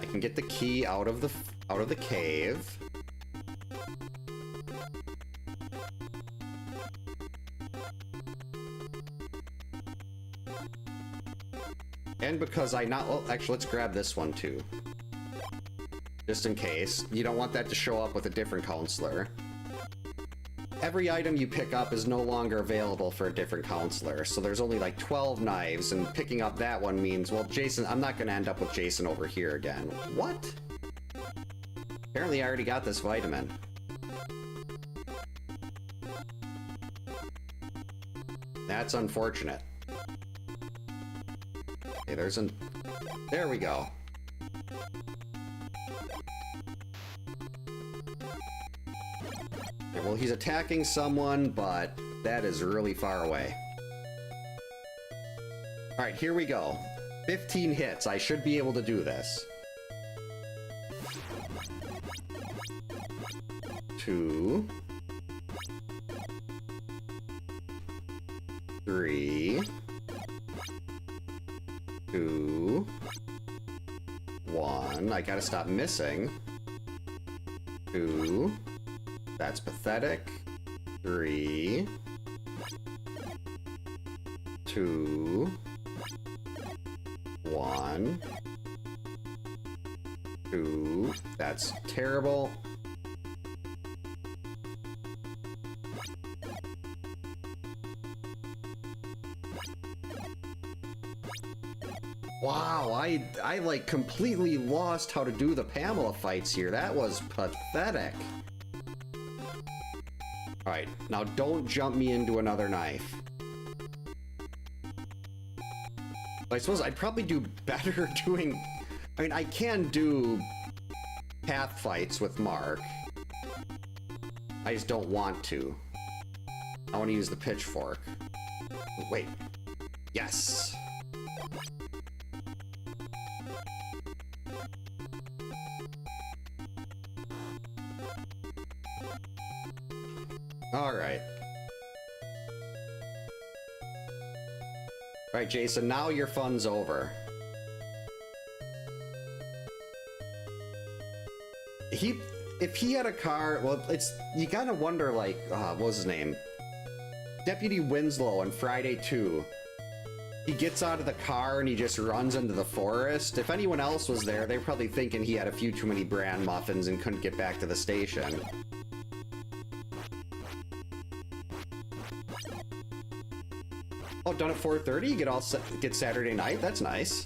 I can get the key out of the cave. And because well, actually, let's grab this one too. Just in case. You don't want that to show up with a different counselor. Every item you pick up is no longer available for a different counselor, so there's only like 12 knives, and picking up that one means, well, Jason, I'm not gonna end up with Jason over here again. What? Apparently I already got this vitamin. That's unfortunate. Okay, there we go. Okay, well, he's attacking someone, but that is really far away. Alright, here we go. 15 hits. I should be able to do this. 2, 3, 2, 1. I gotta stop missing. 2. That's pathetic. 3, 2, 1, 2. That's terrible. Wow, I like completely lost how to do the Pamela fights here. That was pathetic. Alright, now don't jump me into another knife. I suppose I'd probably do better doing... I mean, I can do path fights with Mark. I just don't want to. I want to use the pitchfork. Wait. Yes! Alright. Alright, Jason, now your fun's over. If he had a car, well, you gotta wonder, like, what was his name? Deputy Winslow on Friday 2. He gets out of the car and he just runs into the forest. If anyone else was there, they're probably thinking he had a few too many bran muffins and couldn't get back to the station. Oh, done at 4:30? You get Saturday night? That's nice.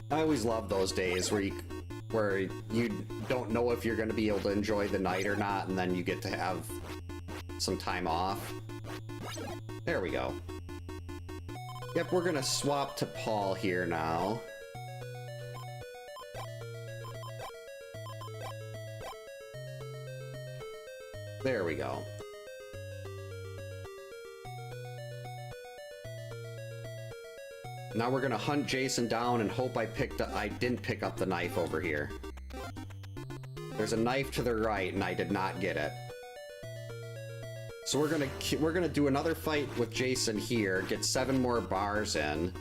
I always love those days where you don't know if you're going to be able to enjoy the night or not, and then you get to have some time off. There we go. Yep, we're going to swap to Paul here now. There we go. Now we're gonna hunt Jason down and hope I didn't pick up the knife over here. There's a knife to the right and I did not get it. So we're gonna do another fight with Jason here, get 7 more bars in.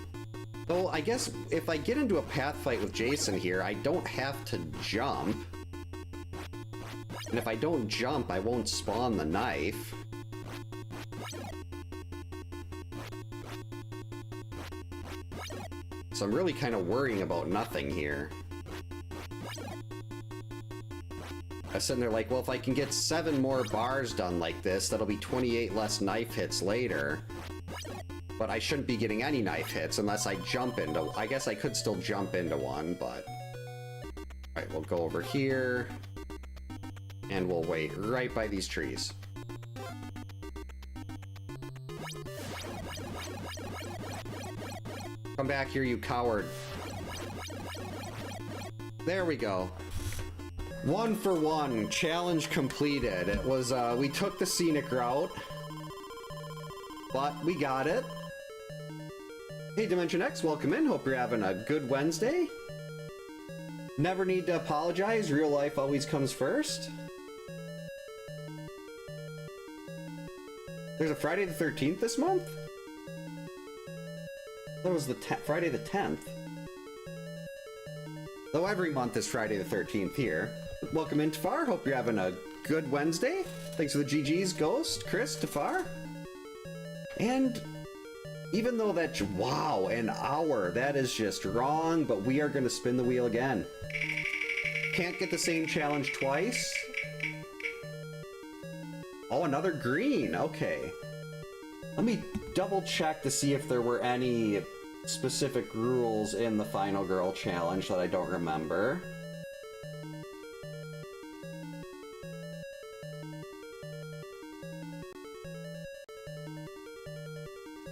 Though I guess if I get into a path fight with Jason here, I don't have to jump. And if I don't jump, I won't spawn the knife. So I'm really kind of worrying about nothing here. I was sitting there like, well, if I can get 7 more bars done like this, that'll be 28 less knife hits later. But I shouldn't be getting any knife hits unless I jump into... I guess I could still jump into one, but... Alright, we'll go over here. And we'll wait right by these trees. Come back here, you coward. There we go. 1 for 1. Challenge completed. It was, we took the scenic route. But we got it. Hey, Dimension X, welcome in. Hope you're having a good Wednesday. Never need to apologize. Real life always comes first. There's a Friday the 13th this month? That was the Friday the 10th. Though every month is Friday the 13th here. Welcome in, Tafar. Hope you're having a good Wednesday. Thanks for the GGs, Ghost, Chris, Tafar. And even though that's, wow, an hour, that is just wrong, but we are going to spin the wheel again. Can't get the same challenge twice. Oh, another green. Okay. Let me double check to see if there were any specific rules in the Final Girl challenge that I don't remember.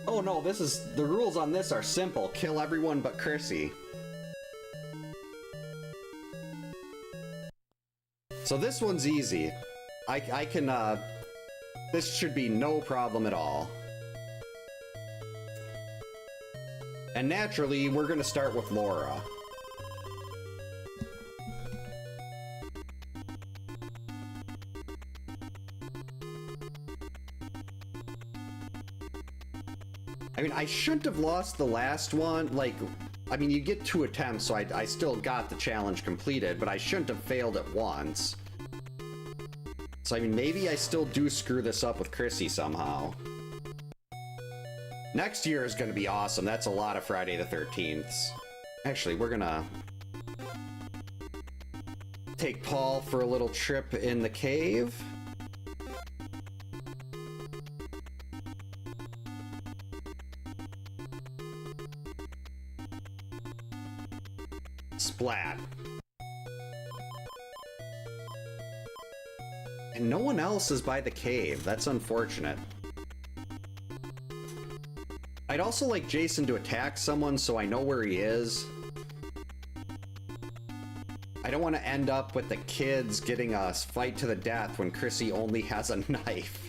Oh no, this is... the rules on this are simple. Kill everyone but Chrissy. So this one's easy. I can, this should be no problem at all. And naturally, we're gonna start with Laura. I mean, I shouldn't have lost the last one. Like, I mean, you get 2 attempts, so I still got the challenge completed, but I shouldn't have failed it once. So, I mean, maybe I still do screw this up with Chrissy somehow. Next year is going to be awesome. That's a lot of Friday the 13ths. Actually, we're going to take Paul for a little trip in the cave. Splat. And no one else is by the cave. That's unfortunate. I'd also like Jason to attack someone so I know where he is. I don't want to end up with the kids getting a fight to the death when Chrissy only has a knife.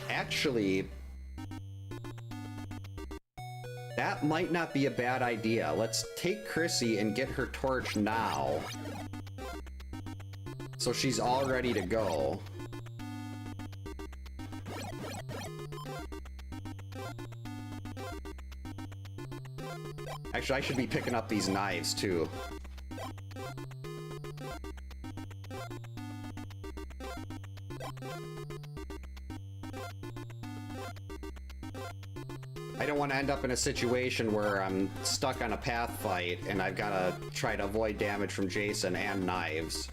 Actually, that might not be a bad idea. Let's take Chrissy and get her torch now. So she's all ready to go. Actually, I should be picking up these knives, too. I don't want to end up in a situation where I'm stuck on a path fight and I've got to try to avoid damage from Jason and knives.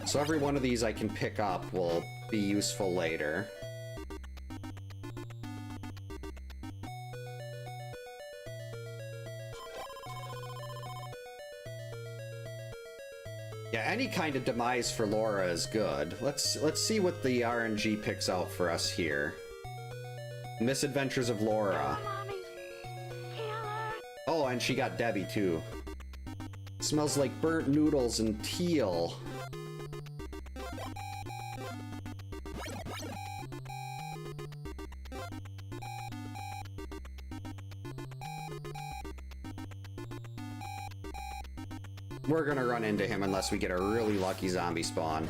So every one of these I can pick up will be useful later. Yeah, any kind of demise for Laura is good. Let's see what the RNG picks out for us here. Misadventures of Laura. Oh, and she got Debbie too. Smells like burnt noodles and teal. We're gonna run into him unless we get a really lucky zombie spawn.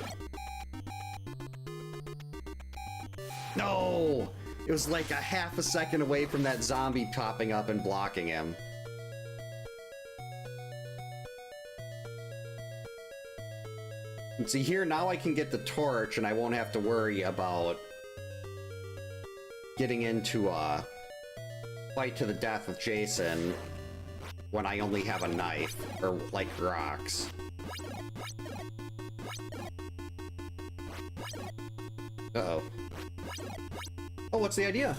No! It was like a half a second away from that zombie popping up and blocking him. And see here, now I can get the torch and I won't have to worry about getting into a fight to the death with Jason when I only have a knife, or like rocks. Uh-oh. Oh, what's the idea?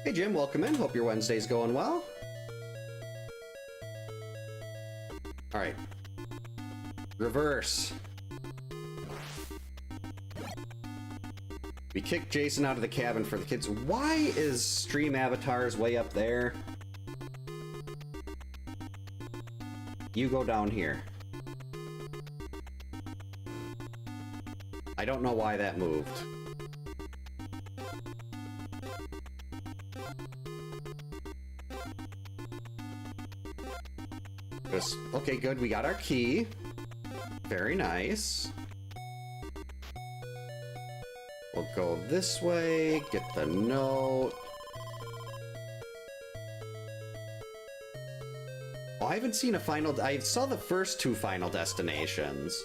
Hey Jim, welcome in. Hope your Wednesday's going well. Alright. Reverse. We kicked Jason out of the cabin for the kids. Why is Stream Avatars way up there? You go down here. I don't know why that moved. Okay, good. We got our key. Very nice. We'll go this way, get the note. Oh, I haven't seen a final... I saw the first two Final Destinations,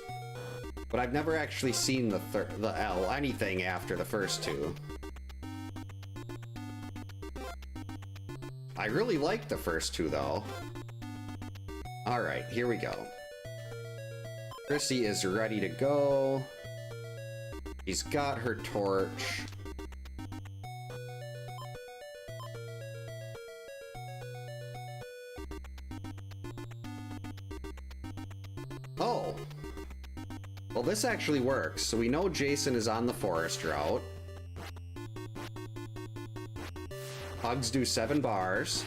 but I've never actually seen the L, anything after the first two. I really liked the first two, though. Alright, here we go. Chrissy is ready to go. She's got her torch. Oh! Well, this actually works. So we know Jason is on the forest route. Hugs do 7 bars.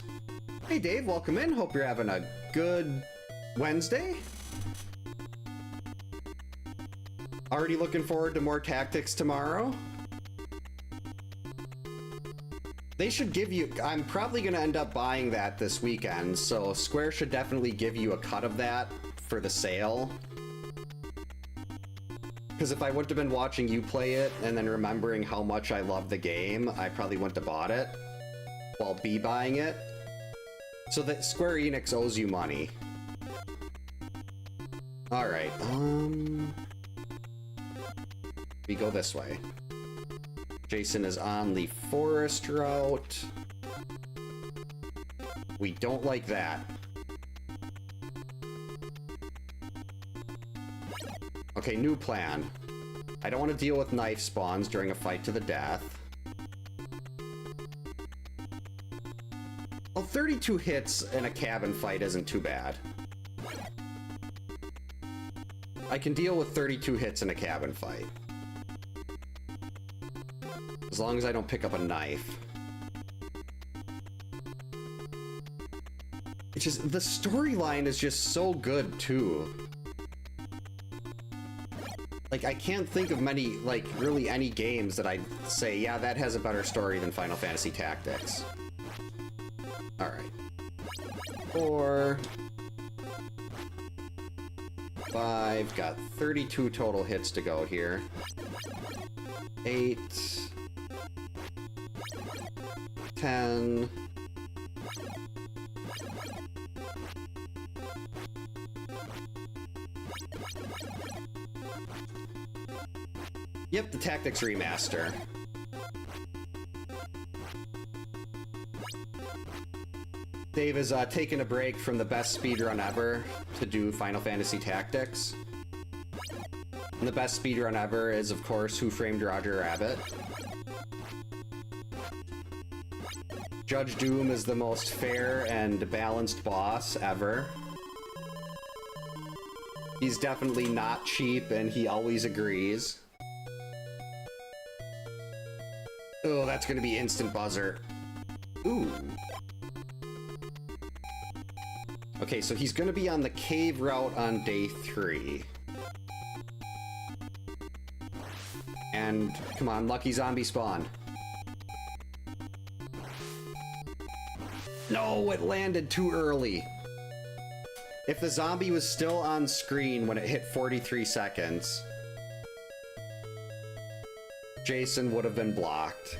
Hey Dave, welcome in. Hope you're having a good Wednesday. Already looking forward to more tactics tomorrow. They should give you... I'm probably going to end up buying that this weekend, so Square should definitely give you a cut of that for the sale. Because if I wouldn't have been watching you play it and then remembering how much I love the game, I probably wouldn't have bought it while buying it. So that Square Enix owes you money. Alright, we go this way. Jason is on the forest route. We don't like that. Okay, new plan. I don't want to deal with knife spawns during a fight to the death. Well, 32 hits in a cabin fight isn't too bad. I can deal with 32 hits in a cabin fight. As long as I don't pick up a knife. It's just, the storyline is just so good, too. Like, I can't think of many, like, really any games that I'd say, yeah, that has a better story than Final Fantasy Tactics. Alright. 4... 5, got 32 total hits to go here. 8... 10... Yep, the Tactics Remaster. Dave is taking a break from the best speedrun ever to do Final Fantasy Tactics. And the best speedrun ever is, of course, Who Framed Roger Rabbit. Judge Doom is the most fair and balanced boss ever. He's definitely not cheap, and he always agrees. Oh, that's gonna be instant buzzer. Ooh. Okay, so he's gonna be on the cave route on day 3. And, come on, lucky zombie spawn. No, it landed too early. If the zombie was still on screen when it hit 43 seconds, Jason would have been blocked.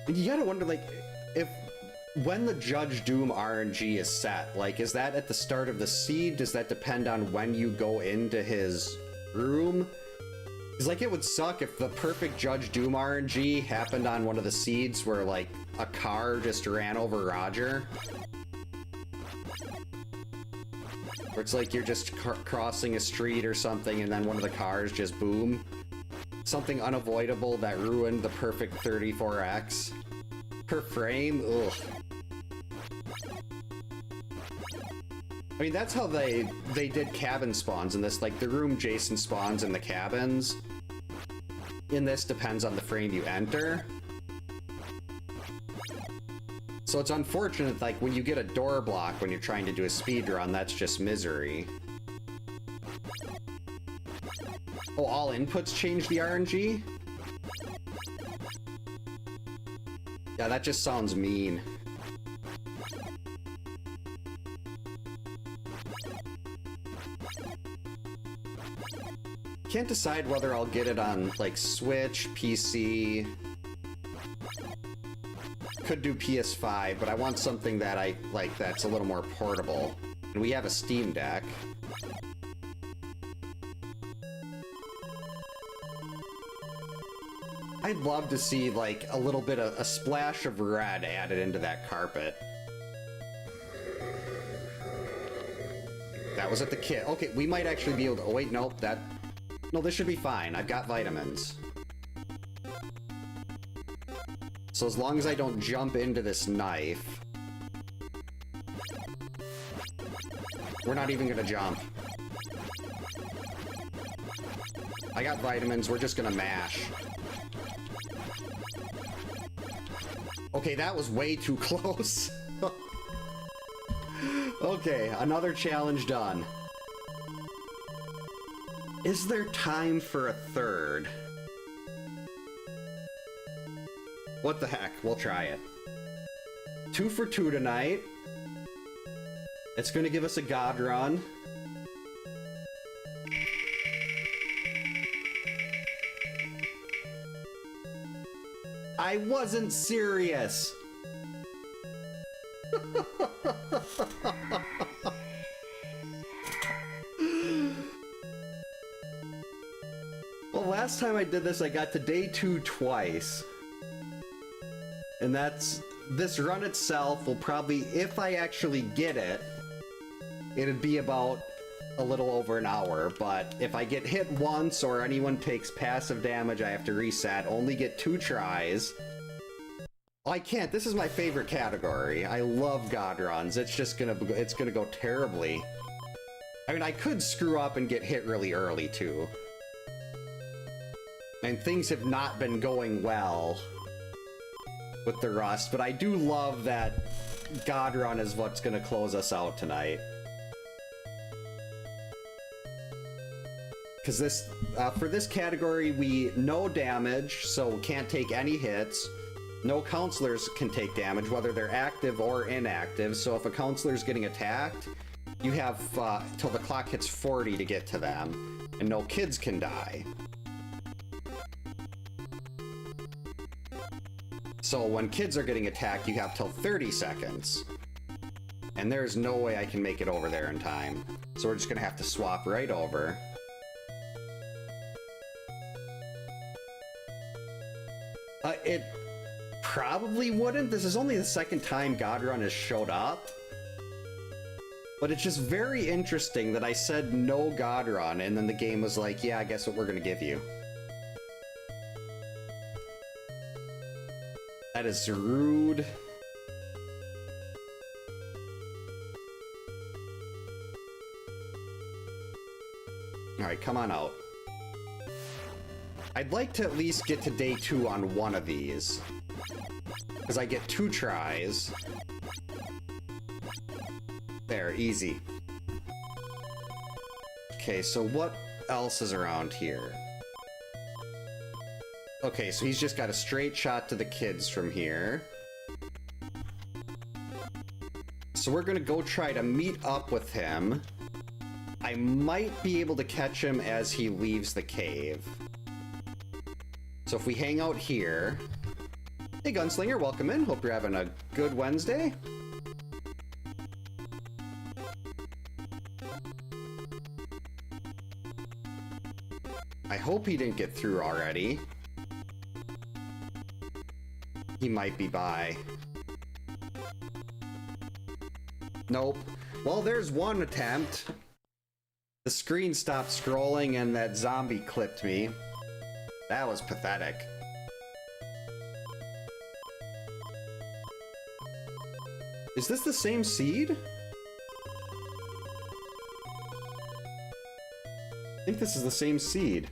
You gotta wonder, like, if when the Judge Doom RNG is set, like, is that at the start of the seed? Does that depend on when you go into his room? Because, like, it would suck if the perfect Judge Doom RNG happened on one of the seeds where, like, a car just ran over Roger. Or it's like you're just crossing a street or something and then one of the cars just boom. Something unavoidable that ruined the perfect 34x per frame. Ugh. I mean, that's how they did cabin spawns in this. Like, the room Jason spawns in the cabins in this depends on the frame you enter. So it's unfortunate, like, when you get a door block when you're trying to do a speed run, that's just misery. Oh, all inputs change the RNG? Yeah, that just sounds mean. Can't decide whether I'll get it on, like, Switch, PC. Could do PS5, but I want something that I like that's a little more portable. And we have a Steam Deck. I'd love to see, like, a little bit of a splash of red added into that carpet. That was at the kit. Okay, we might actually be able to... Oh, wait, nope, that... No, this should be fine. I've got vitamins. So as long as I don't jump into this knife... We're not even gonna jump. I got vitamins, we're just gonna mash. Okay, that was way too close. Okay, another challenge done. Is there time for a third? What the heck, we'll try it. 2 for 2 tonight. It's gonna give us a god run. I wasn't serious. Well, last time I did this, I got to day 2 twice. And that's... This run itself will probably, if I actually get it, it'd be about a little over an hour. But if I get hit once or anyone takes passive damage, I have to reset. Only get 2 tries. I can't. This is my favorite category. I love god runs. It's just gonna go terribly. I mean, I could screw up and get hit really early too. And things have not been going well with the rust, but I do love that god run is what's gonna close us out tonight. Because this, for this category, no damage, so can't take any hits. No counselors can take damage, whether they're active or inactive. So if a counselor's getting attacked, you have till the clock hits 40 to get to them. And no kids can die. So when kids are getting attacked, you have till 30 seconds. And there's no way I can make it over there in time. So we're just gonna have to swap right over. It probably wouldn't. This is only the second time Godrun has showed up. But it's just very interesting that I said no Godrun, and then the game was like, yeah, I guess what we're gonna give you. That is rude. Alright, come on out. I'd like to at least get to day 2 on one of these. Because I get 2 tries. There, easy. Okay, so what else is around here? Okay, so he's just got a straight shot to the kids from here. So we're gonna go try to meet up with him. I might be able to catch him as he leaves the cave. So if we hang out here, Hey Gunslinger, welcome in. Hope you're having a good Wednesday. I hope he didn't get through already. He might be by. Nope. Well, there's one attempt. The screen stopped scrolling and that zombie clipped me. That was pathetic. Is this the same seed? I think this is the same seed.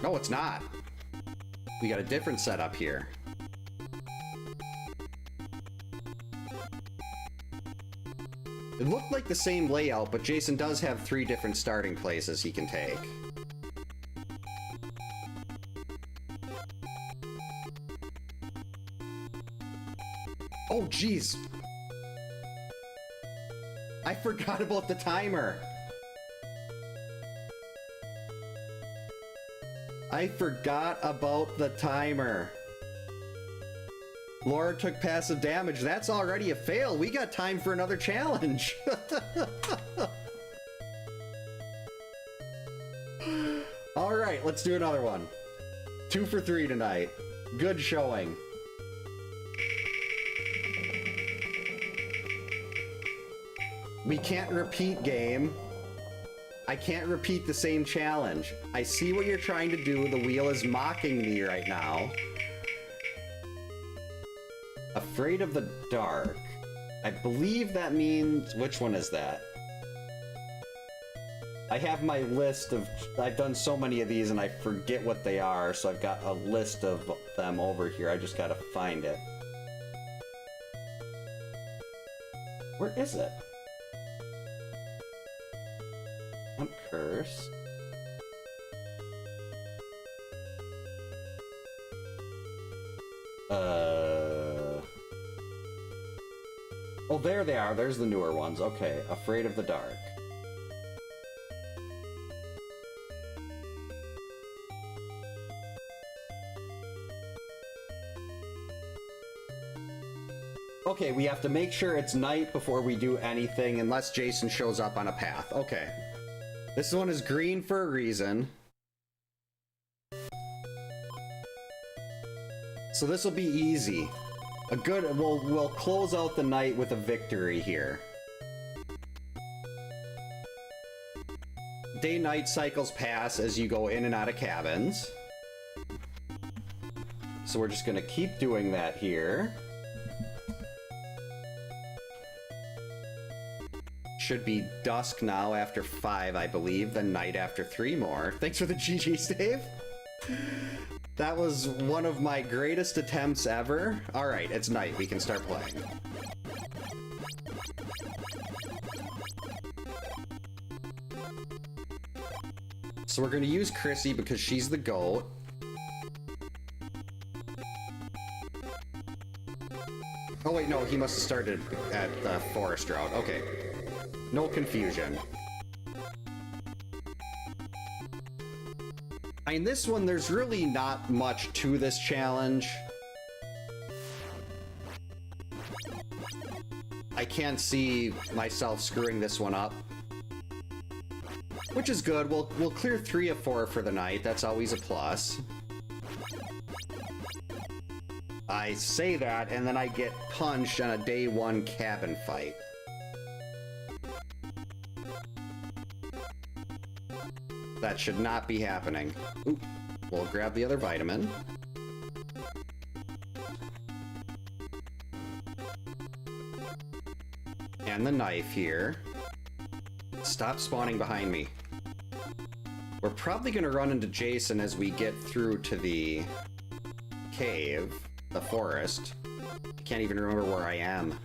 No, it's not. We got a different setup here. It looked like the same layout, but Jason does have 3 different starting places he can take. Oh, jeez. I forgot about the timer. I forgot about the timer. Laura took passive damage. That's already a fail. We got time for another challenge. All right, let's do another one. 2 for 3 tonight. Good showing. We can't repeat, game. I can't repeat the same challenge. I see what you're trying to do. The wheel is mocking me right now. Afraid of the dark. I believe that means... Which one is that? I have my list of... I've done so many of these and I forget what they are, so I've got a list of them over here. I just gotta find it. Where is it? Curse. Oh, there they are. There's the newer ones. Okay, Afraid of the Dark. Okay, we have to make sure it's night before we do anything, unless Jason shows up on a path. Okay. This one is green for a reason. So this will be easy. A good, we'll close out the night with a victory here. Day-night cycles pass as you go in and out of cabins. So we're just gonna keep doing that here. Should be dusk now after 5, I believe, then night after 3 more. Thanks for the GG, Dave. That was one of my greatest attempts ever. All right, it's night. We can start playing. So we're going to use Chrissy because she's the GOAT. Oh, wait, no, he must have started at the forest route. Okay. No confusion. I mean, this one, there's really not much to this challenge. I can't see myself screwing this one up. Which is good. We'll clear 3 of 4 for the night. That's always a plus. I say that, and then I get punched on a day 1 cabin fight. That should not be happening. Oop. We'll grab the other vitamin. And the knife here. Stop spawning behind me. We're probably going to run into Jason as we get through to the cave, the forest. I can't even remember where I am.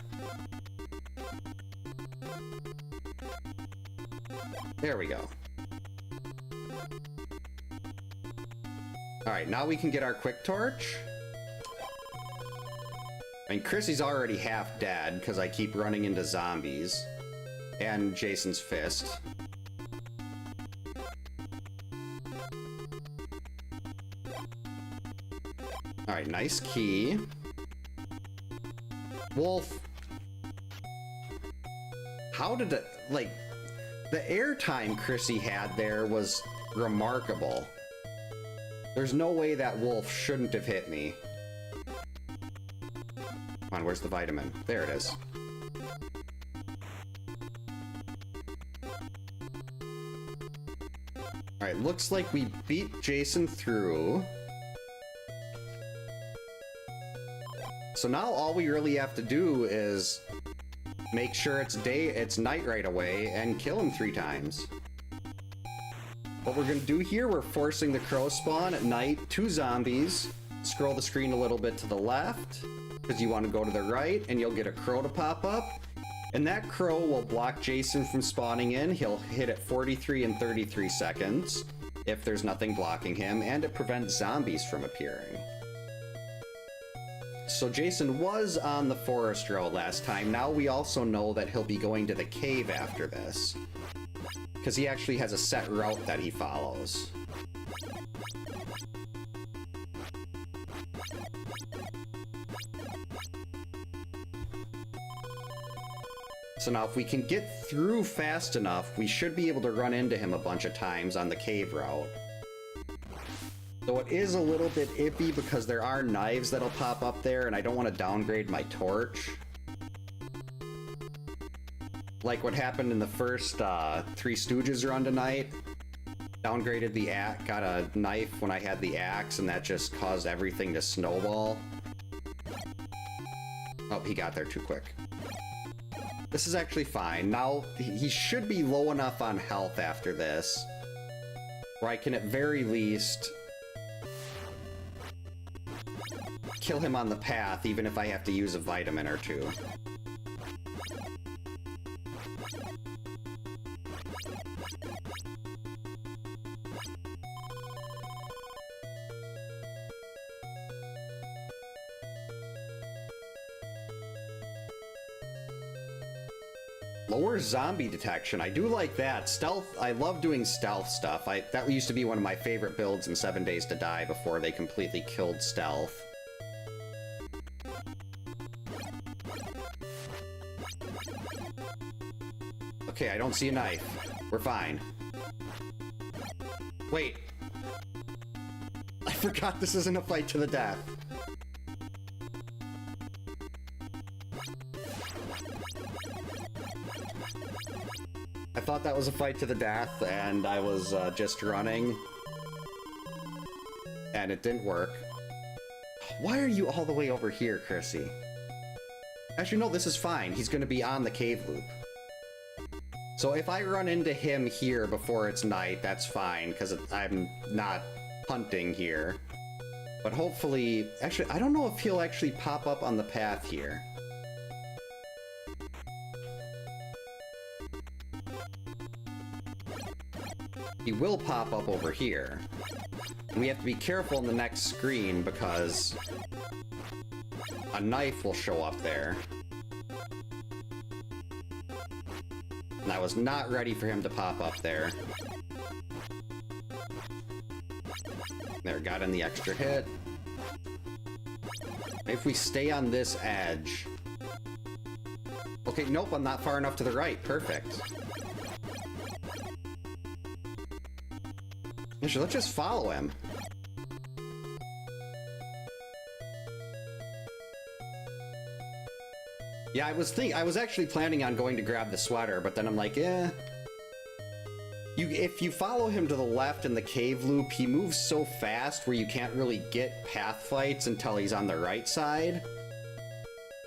There we go. Alright, now we can get our quick torch. I mean, Chrissy's already half dead because I keep running into zombies. And Jason's fist. Alright, nice key. Wolf. How did it, like, the airtime Chrissy had there was remarkable. There's no way that wolf shouldn't have hit me. Come on, where's the vitamin? There it is. Alright, looks like we beat Jason through. So now all we really have to do is make sure it's night right away and kill him 3 times. What we're gonna do here, we're forcing the crow spawn at night, 2 zombies. Scroll the screen a little bit to the left, because you want to go to the right, and you'll get a crow to pop up. And that crow will block Jason from spawning in. He'll hit at 43 and 33 seconds, if there's nothing blocking him, and it prevents zombies from appearing. So Jason was on the forest road last time. Now we also know that he'll be going to the cave after this, because he actually has a set route that he follows. So now if we can get through fast enough, we should be able to run into him a bunch of times on the cave route. Though it is a little bit iffy because there are knives that'll pop up there, and I don't want to downgrade my torch. Like what happened in the first Three Stooges run tonight. Downgraded the axe, got a knife when I had the axe, and that just caused everything to snowball. Oh, he got there too quick. This is actually fine. Now, he should be low enough on health after this, where I can at very least kill him on the path, even if I have to use a vitamin or 2. Lower zombie detection. I do like that. Stealth, I love doing stealth stuff. That used to be one of my favorite builds in 7 Days to Die before they completely killed stealth. Okay, I don't see a knife. We're fine. Wait. I forgot this isn't a fight to the death. I thought that was a fight to the death, and I was just running. And it didn't work. Why are you all the way over here, Chrissy? Actually, no, this is fine. He's going to be on the cave loop. So if I run into him here before it's night, that's fine, because I'm not hunting here. But hopefully... Actually, I don't know if he'll actually pop up on the path here. He will pop up over here. And we have to be careful in the next screen because a knife will show up there. And I was not ready for him to pop up there. There, got in the extra hit. If we stay on this edge... Okay, nope, I'm not far enough to the right. Perfect. Actually, let's just follow him. Yeah, I was actually planning on going to grab the sweater, but then I'm like, eh. If you follow him to the left in the cave loop, he moves so fast where you can't really get path fights until he's on the right side.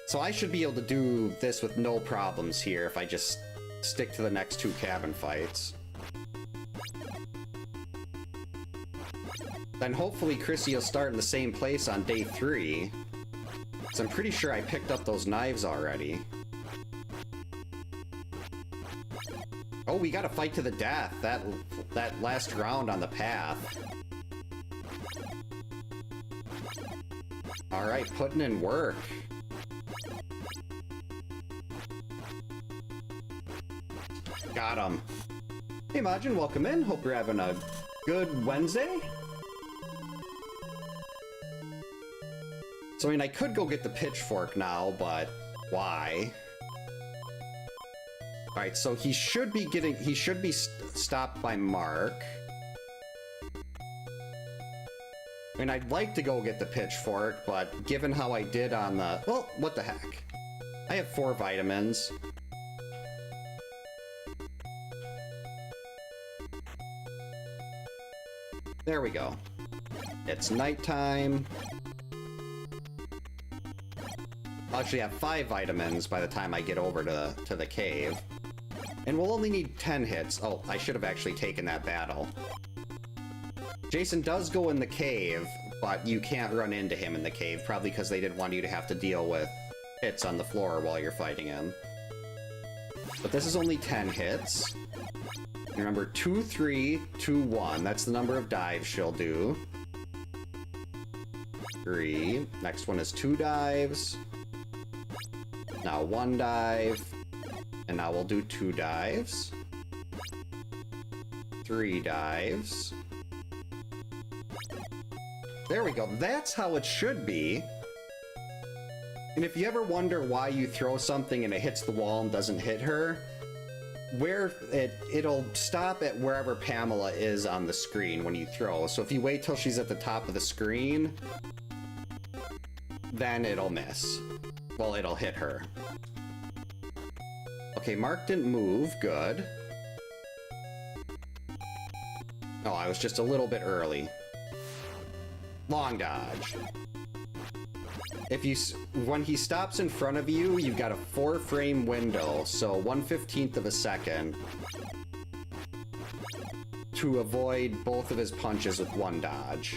So I should be able to do this with no problems here if I just stick to the next 2 cabin fights. Then hopefully Chrissy will start in the same place on day 3. So I'm pretty sure I picked up those knives already. Oh, we got a fight to the death. That last round on the path. Alright, putting in work. Got him. Hey Majin, welcome in. Hope you're having a good Wednesday. So, I mean, I could go get the pitchfork now, but why? Alright, so he should be stopped by Mark. I mean, I'd like to go get the pitchfork, but given how I did on the... Well, what the heck? I have 4 vitamins. There we go. It's nighttime. I'll actually have 5 vitamins by the time I get over to the cave. And we'll only need 10 hits. Oh, I should have actually taken that battle. Jason does go in the cave, but you can't run into him in the cave, probably because they didn't want you to have to deal with hits on the floor while you're fighting him. But this is only 10 hits. Remember, 2, 3, 2, 1. That's the number of dives she'll do. 3. Next one is 2 dives. Now 1 dive. And now we'll do 2 dives. 3 dives. There we go. That's how it should be. And if you ever wonder why you throw something and it hits the wall and doesn't hit her, it'll stop at wherever Pamela is on the screen when you throw. So if you wait till she's at the top of the screen, then it'll miss. Well, it'll hit her. Okay, Mark didn't move. Good. Oh, I was just a little bit early. Long dodge. When he stops in front of you, you've got a 4-frame window, so 1/15 of a second to avoid both of his punches with 1 dodge.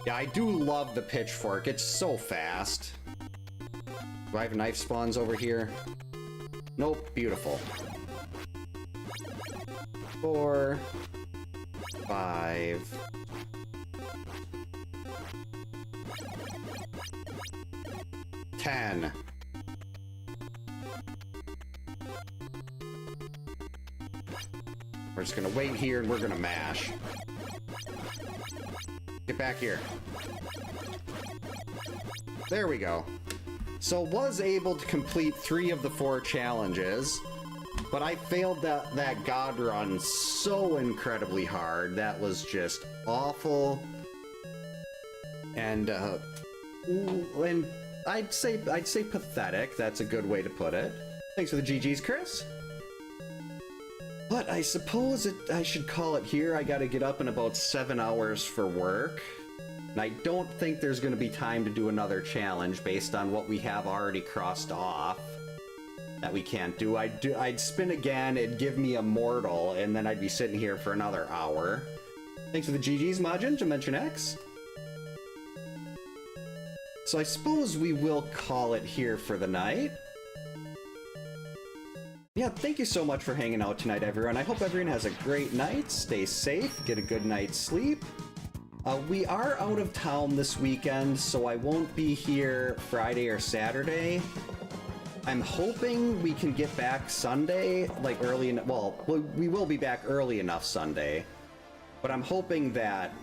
Yeah, I do love the pitchfork. It's so fast. Do I have knife spawns over here? Nope. Beautiful. 4, 5. 10. We're just gonna wait here and we're gonna mash. Get back here. There we go. So was able to complete 3 of the 4 challenges, but I failed that god run so incredibly hard. That was just awful. And I'd say pathetic. That's a good way to put it. Thanks for the GGs, Chris. But I suppose I should call it here. I gotta get up in about 7 hours for work. And I don't think there's gonna be time to do another challenge based on what we have already crossed off that we can't do. I'd spin again, it'd give me a mortal, and then I'd be sitting here for another hour. Thanks for the GGs, Majin, Dimension X. So I suppose we will call it here for the night. Yeah, thank you so much for hanging out tonight, everyone. I hope everyone has a great night. Stay safe, get a good night's sleep. We are out of town this weekend, so I won't be here Friday or Saturday. I'm hoping we can get back Sunday, like early enough. Well, we will be back early enough Sunday, but I'm hoping that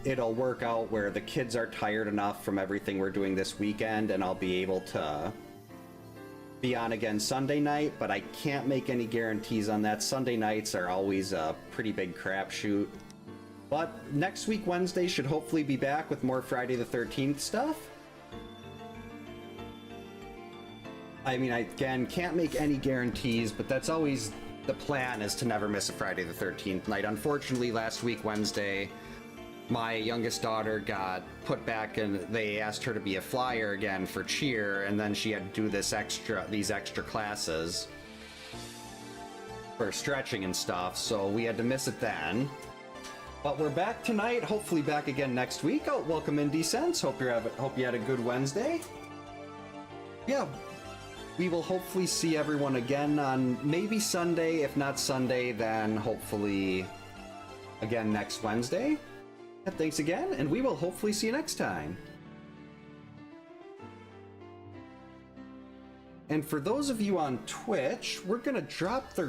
it'll work out where the kids are tired enough from everything we're doing this weekend and I'll be able to be on again Sunday night, but I can't make any guarantees on that. Sunday nights are always a pretty big crapshoot. But next week, Wednesday, should hopefully be back with more Friday the 13th stuff. I mean, I, again, can't make any guarantees, but that's always the plan, is to never miss a Friday the 13th night. Unfortunately, last week, Wednesday, my youngest daughter got put back and they asked her to be a flyer again for cheer, and then she had to do these extra classes for stretching and stuff, so we had to miss it then. But we're back tonight, hopefully back again next week. Oh, welcome in, Descents. Hope you had a good Wednesday. Yeah, we will hopefully see everyone again on maybe Sunday. If not Sunday, then hopefully again next Wednesday. Thanks again, and we will hopefully see you next time. And for those of you on Twitch, we're gonna drop the